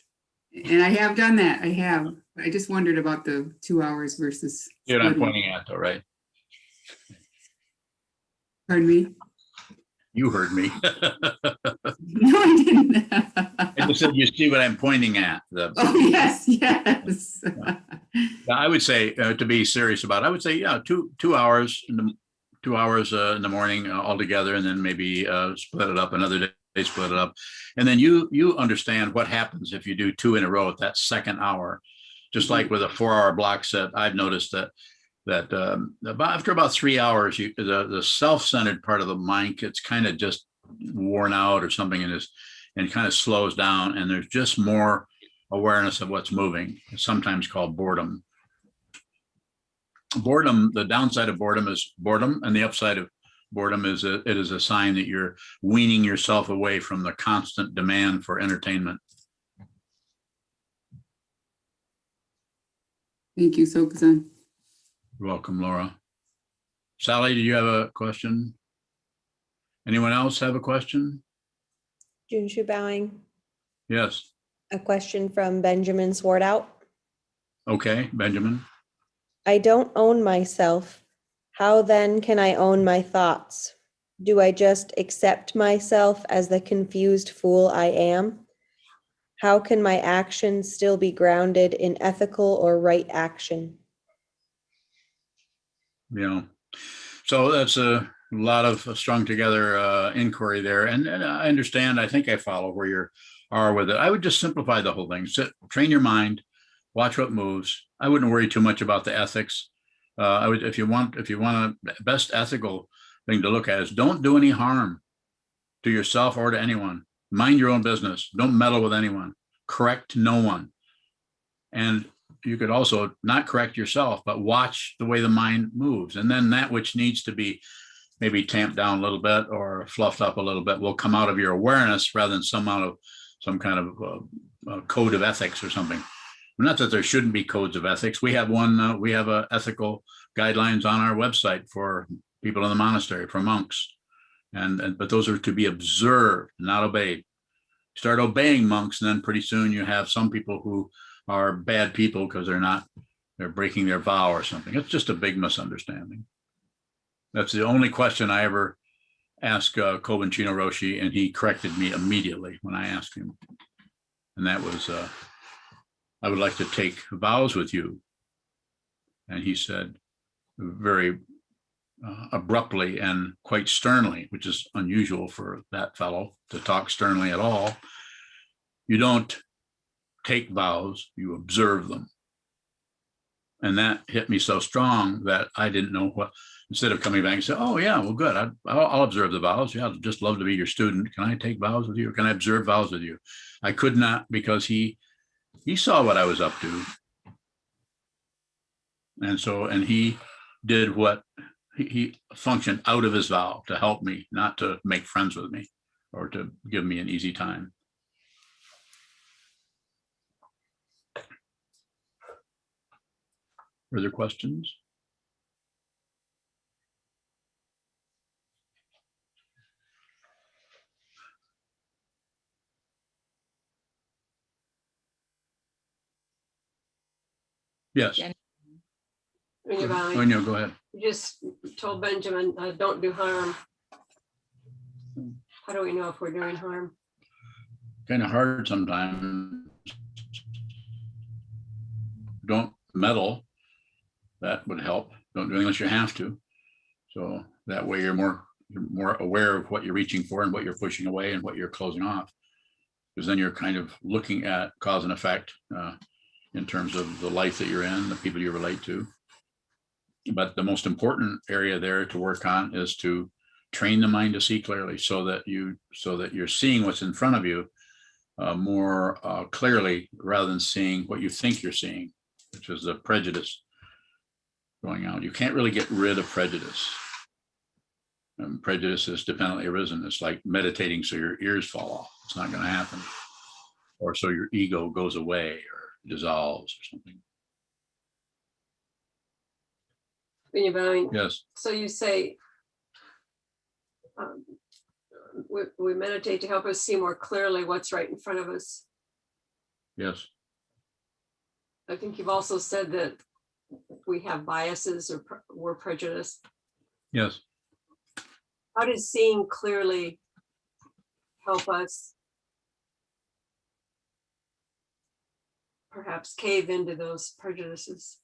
And I have done that. I just wondered about the 2 hours versus. You know what I'm splitting. pointing at, though, right? Pardon me? You heard me. No, I didn't. I just said, you see what I'm pointing at. Oh, yes. I would say, to be serious about it, I would say, yeah, two hours in the morning altogether, and then maybe split it up another day, split it up. And then you understand what happens if you do 2 in a row at that second hour. Just like with a 4-hour block set, I've noticed that after about 3 hours, the self-centered part of the mind gets kind of just worn out or something, and kind of slows down, and there's just more awareness of what's moving. It's sometimes called boredom. The downside of boredom is boredom, and the upside of boredom is it is a sign that you're weaning yourself away from the constant demand for entertainment. Thank you, Sokuzan. You're welcome, Laura. Sally, do you have a question? Anyone else have a question? Junshu bowing. Yes. A question from Benjamin Swartout. Okay, Benjamin. I don't own myself. How then can I own my thoughts? Do I just accept myself as the confused fool I am? How can my actions still be grounded in ethical or right action? Yeah. So that's a lot of strung together inquiry there. And I understand, I think I follow where you are with it. I would just simplify the whole thing. Train your mind, watch what moves. I wouldn't worry too much about the ethics. I would, if you want a best ethical thing to look at is don't do any harm to yourself or to anyone. Mind your own business. Don't meddle with anyone. Correct no one. And you could also not correct yourself, but watch the way the mind moves. And then that which needs to be maybe tamped down a little bit or fluffed up a little bit will come out of your awareness rather than some kind of code of ethics or something. Not that there shouldn't be codes of ethics. We have one, we have ethical guidelines on our website for people in the monastery, for monks. But those are to be observed, not obeyed. Start obeying monks, and then pretty soon you have some people who are bad people because they're breaking their vow or something. It's just a big misunderstanding. That's the only question I ever asked Kobun Chino Roshi, and he corrected me immediately when I asked him. And that was, I would like to take vows with you. And he said very abruptly and quite sternly, which is unusual for that fellow to talk sternly at all. You don't take vows, you observe them. And that hit me so strong that I didn't know what, instead of coming back and say, oh yeah, well good, I'll observe the vows. Yeah, I'd just love to be your student. Can I take vows with you? Or can I observe vows with you? I could not, because he saw what I was up to. And he did what he functioned out of his vow to help me, not to make friends with me or to give me an easy time. Further questions? Yes. Oh, no, go ahead. You just told Benjamin, don't do harm. How do we know if we're doing harm? Kind of hard sometimes. Don't meddle. That would help. Don't do it unless you have to. So that way you're more aware of what you're reaching for and what you're pushing away and what you're closing off. because then you're kind of looking at cause and effect in terms of the life that you're in, the people you relate to. But the most important area there to work on is to train the mind to see clearly, so that you're seeing what's in front of you more clearly, rather than seeing what you think you're seeing, which is the prejudice going out. You can't really get rid of prejudice. Prejudice is dependently arisen. It's like meditating so your ears fall off. It's not going to happen. Or so your ego goes away or dissolves or something. Yes. So you say we meditate to help us see more clearly what's right in front of us. Yes. I think you've also said that we have biases or we're prejudiced. Yes. How does seeing clearly help us perhaps cave into those prejudices?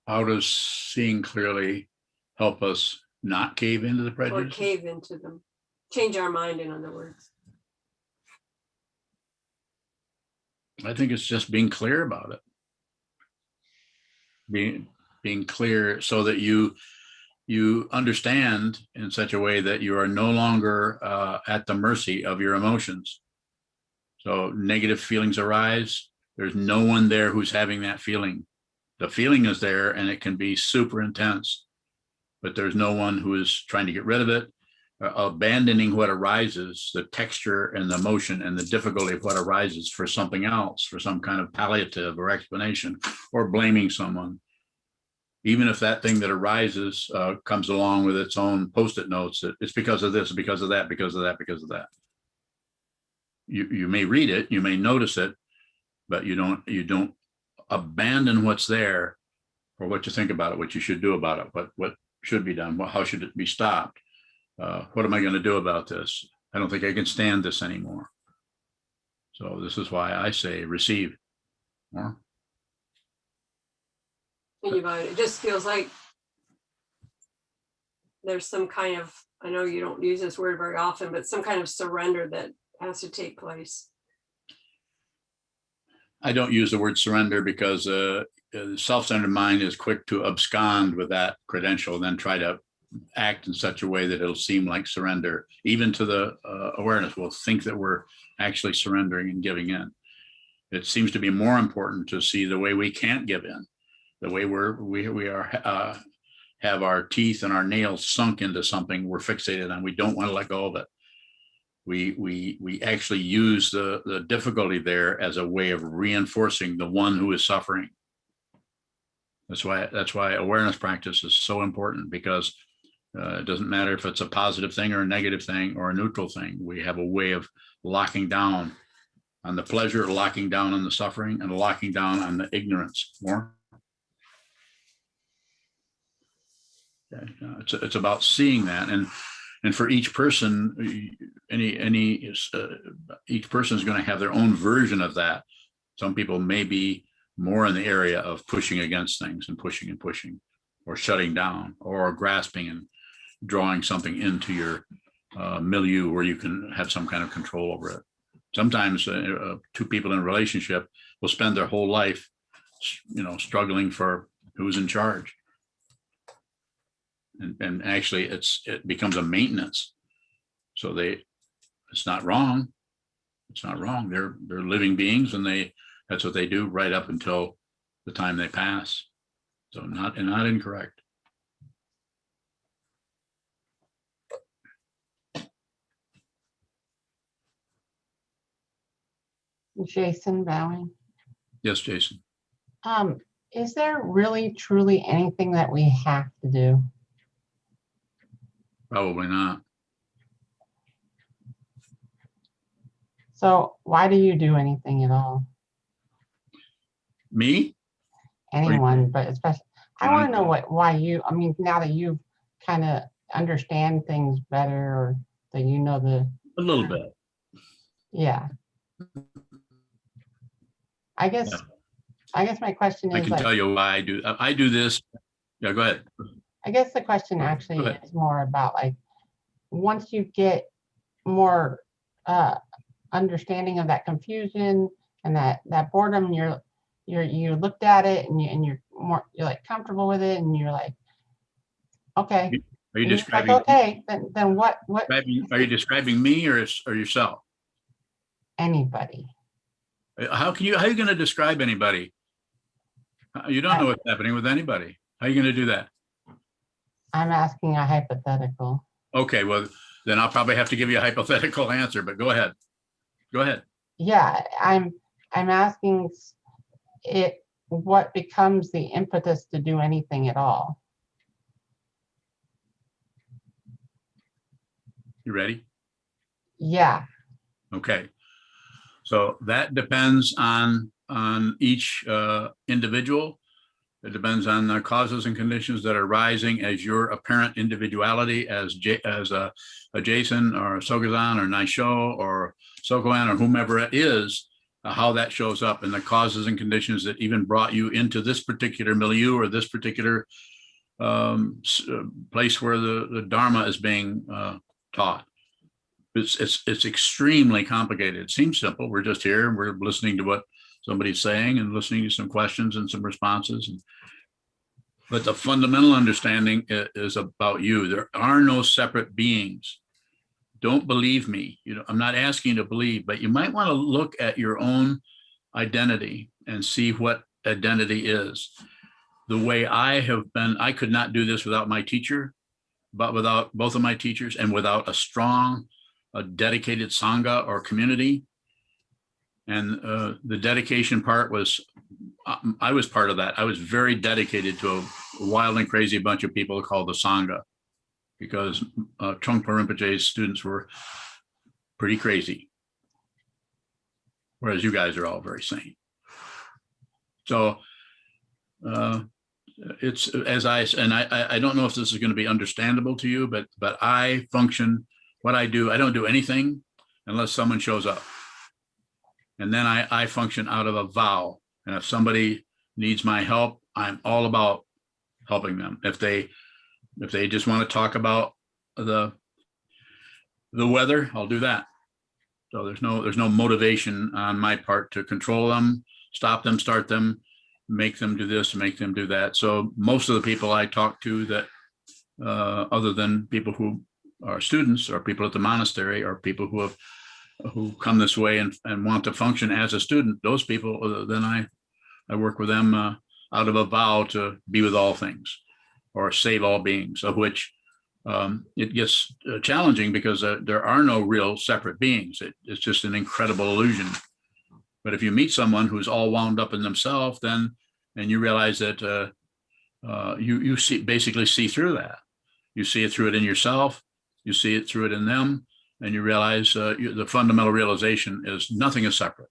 How does seeing clearly help us not cave into the Or prejudice? cave into them, change our mind, in other words. I think it's just being clear about it. Being clear so that you understand in such a way that you are no longer at the mercy of your emotions. So negative feelings arise. There's no one there who's having that feeling. The feeling is there and it can be super intense, but there's no one who is trying to get rid of it, abandoning what arises, the texture and the emotion and the difficulty of what arises for something else, for some kind of palliative or explanation, or blaming someone. Even if that thing that arises comes along with its own Post-it notes, it's because of this, because of that, because of that, because of that. You may read it, you may notice it, but you don't abandon what's there or what you think about it, what you should do about it, what should be done, how should it be stopped? What am I going to do about this? I don't think I can stand this anymore. So this is why I say receive more. It just feels like there's some kind of, I know you don't use this word very often, but some kind of surrender that has to take place. I don't use the word surrender because the self-centered mind is quick to abscond with that credential and then try to act in such a way that it'll seem like surrender. Even to the awareness, we'll think that we're actually surrendering and giving in. It seems to be more important to see the way we can't give in, the way we have our teeth and our nails sunk into something we're fixated on. We don't want to let go of it. We actually use the difficulty there as a way of reinforcing the one who is suffering. That's why awareness practice is so important, because it doesn't matter if it's a positive thing or a negative thing or a neutral thing. We have a way of locking down on the pleasure, locking down on the suffering, and locking down on the ignorance. More. Okay. It's about seeing that, and for each person, each person is going to have their own version of that. Some people may be more in the area of pushing against things and pushing, or shutting down, or grasping and drawing something into your milieu where you can have some kind of control over it. Sometimes two people in a relationship will spend their whole life, struggling for who's in charge. And actually it becomes a maintenance. So it's not wrong. It's not wrong. They're living beings, and that's what they do right up until the time they pass. So not incorrect. Jason bowing. Yes, Jason. Is there really truly anything that we have to do? Probably not. So why do you do anything at all? Me? Anyone, but especially, I want to know why you, now that you kind of understand things better, or that you know a little bit. Yeah. I guess my question is, I can tell you why I do this. Yeah, go ahead. I guess the question actually is more about, like, once you get more understanding of that confusion and that boredom, and you looked at it and you're like comfortable with it, and you're like, okay. Are you And you're like, describing? okay, then what Are you describing me or yourself? anybody? How are you going to describe anybody? You don't know what's happening with anybody. How are you going to do that? I'm asking a hypothetical. Okay, well, then I'll probably have to give you a hypothetical answer, but go ahead. Go ahead. Yeah, I'm asking it, what becomes the impetus to do anything at all? You ready? Yeah. Okay. So that depends on each individual. It depends on the causes and conditions that are rising as your apparent individuality as a Jason or a Sokuzan or Naisho or Sokoan or whomever it is, how that shows up, and the causes and conditions that even brought you into this particular milieu or this particular place where the Dharma is being taught. It's extremely complicated. It seems simple. We're just here and we're listening to what somebody's saying and listening to some questions and some responses. But the fundamental understanding is about you. There are no separate beings. Don't believe me. I'm not asking you to believe, but you might want to look at your own identity and see what identity is. The way I have been, I could not do this without my teacher, but without both of my teachers and without a strong, dedicated Sangha or community. And the dedication part was, I was part of that. I was very dedicated to a wild and crazy bunch of people called the Sangha, because Trungpa Rinpoche's students were pretty crazy, whereas you guys are all very sane. So it's I don't know if this is going to be understandable to you, but I function, what I do, I don't do anything unless someone shows up. And then I function out of a vow. And if somebody needs my help, I'm all about helping them. If they just want to talk about the weather, I'll do that. So there's no motivation on my part to control them, stop them, start them, make them do this, make them do that. So most of the people I talk to that, other than people who are students or people at the monastery or people who come this way and want to function as a student, those people, then I work with them out of a vow to be with all things or save all beings, of which it gets challenging because there are no real separate beings. It's just an incredible illusion. But if you meet someone who's all wound up in themselves, then, and you realize that you basically see through that. You see it through it in yourself, you see it through it in them, and you realize the fundamental realization is nothing is separate.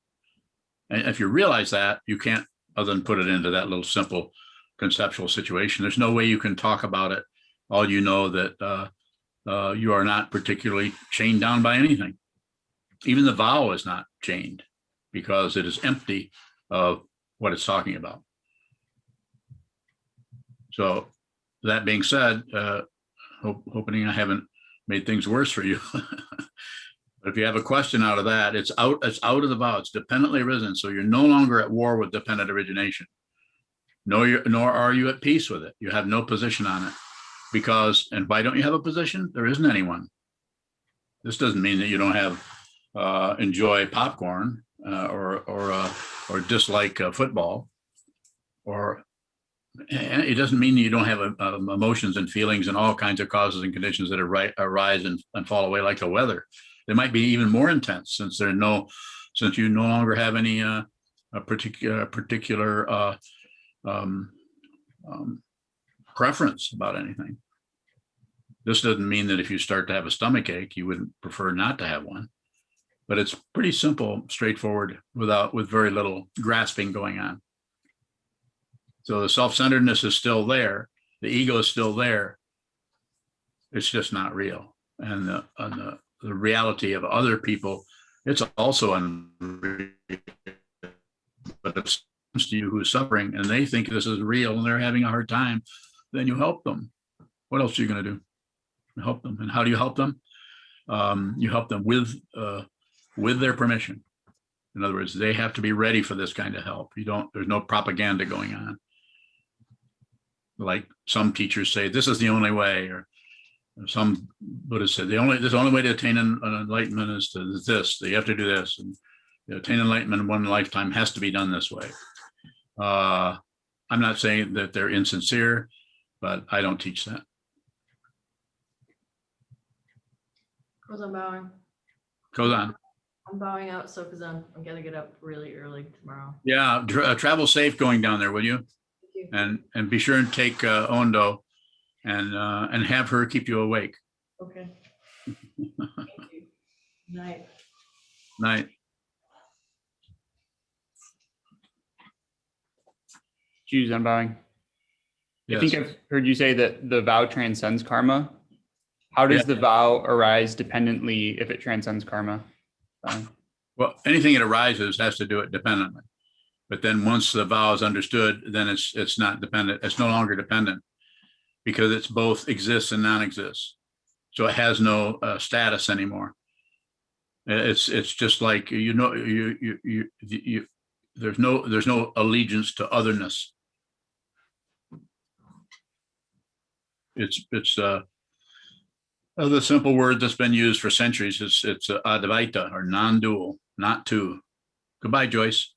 And if you realize that, you can't other than put it into that little simple conceptual situation. There's no way you can talk about it. All you know that you are not particularly chained down by anything. Even the vow is not chained because it is empty of what it's talking about. So that being said, hoping I haven't made things worse for you. But if you have a question out of that, it's out of the vow. It's dependently arisen. So you're no longer at war with dependent origination. Nor are you at peace with it. You have no position on it. Because, and why don't you have a position? There isn't anyone. This doesn't mean that you don't have enjoy popcorn or dislike football, or it doesn't mean you don't have emotions and feelings and all kinds of causes and conditions that arise and fall away like the weather. They might be even more intense since you no longer have any particular preference about anything. This doesn't mean that if you start to have a stomach ache, you wouldn't prefer not to have one. But it's pretty simple, straightforward, with very little grasping going on. So the self-centeredness is still there. The ego is still there. It's just not real. And the reality of other people, it's also unreal. But if it comes to you who's suffering and they think this is real and they're having a hard time, then you help them. What else are you going to do? Help them. And how do you help them? You help them with their permission. In other words, they have to be ready for this kind of help. There's no propaganda going on. Like some teachers say, this is the only way, or some Buddhists said, the only way to attain an enlightenment is to this. You have to do this, and attain enlightenment in one lifetime has to be done this way. I'm not saying that they're insincere, but I don't teach that. Sokuzan bowing. Goes on. I'm bowing out, Sokuzan. I'm gonna get up really early tomorrow. Yeah, travel safe going down there, will you? Thank you. And be sure and take Ondo and have her keep you awake. Okay. Thank you. Night. Night. Choose unbowing. Yes. I think I've heard you say that the vow transcends karma. How does the vow arise dependently if it transcends karma? Well, anything that arises has to do it dependently. But then once the vow is understood, then it's not dependent. It's no longer dependent because it's both exists and non-exists. So it has no status anymore. It's just like, there's no allegiance to otherness. It's the simple word that's been used for centuries. It's advaita, or non-dual, not two. Goodbye, Joyce.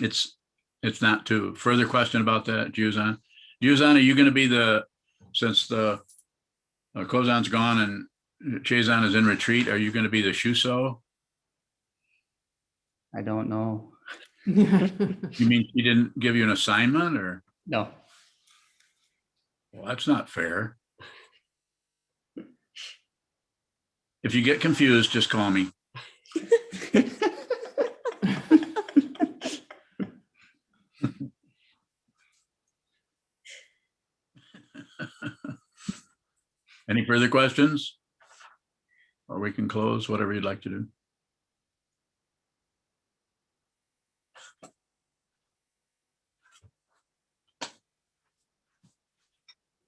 It's not two. Further question about that, Juzan? Juzan, are you going to be since the Kozan's gone and Chazan is in retreat, are you going to be the Shuso? I don't know. You mean she didn't give you an assignment, or? No. Well, that's not fair. If you get confused, just call me. Any further questions? Or we can close, whatever you'd like to do.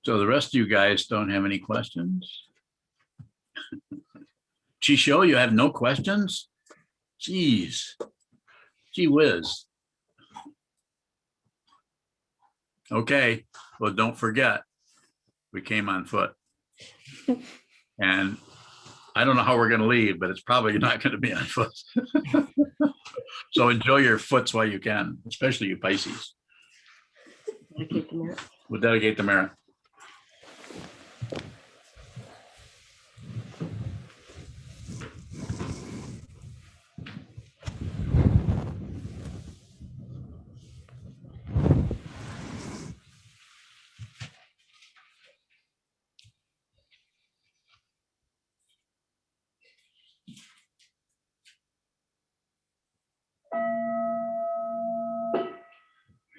So the rest of you guys don't have any questions? Chisho, you have no questions? Jeez. Gee whiz. Okay, well, don't forget, we came on foot. And I don't know how we're going to leave, but it's probably not going to be on foot. So enjoy your foots while you can, especially you Pisces. Dedicate the merit. We'll dedicate the merit.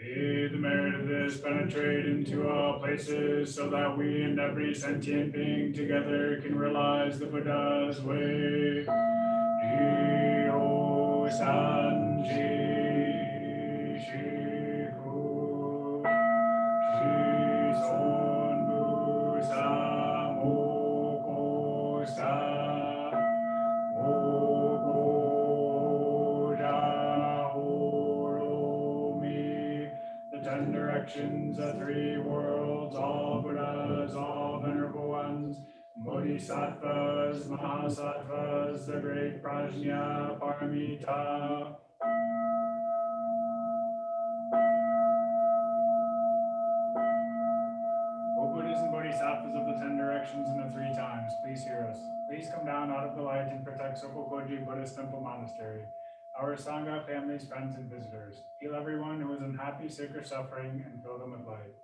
May the merit of this penetrate into all places so that we and every sentient being together can realize the Buddha's way. Jiro Sanji Shiku Shison Busa Moko Sa the 10 directions, the 3 worlds, all Buddhas, all venerable ones, Bodhisattvas, Mahasattvas, the great Prajna Paramita. O Buddhas and Bodhisattvas of the 10 directions and the 3 times, please hear us. Please come down out of the light and protect Sokokoji Buddhist Temple Monastery, our Sangha, families, friends, and visitors. Heal everyone who is unhappy, sick, or suffering, and fill them with light.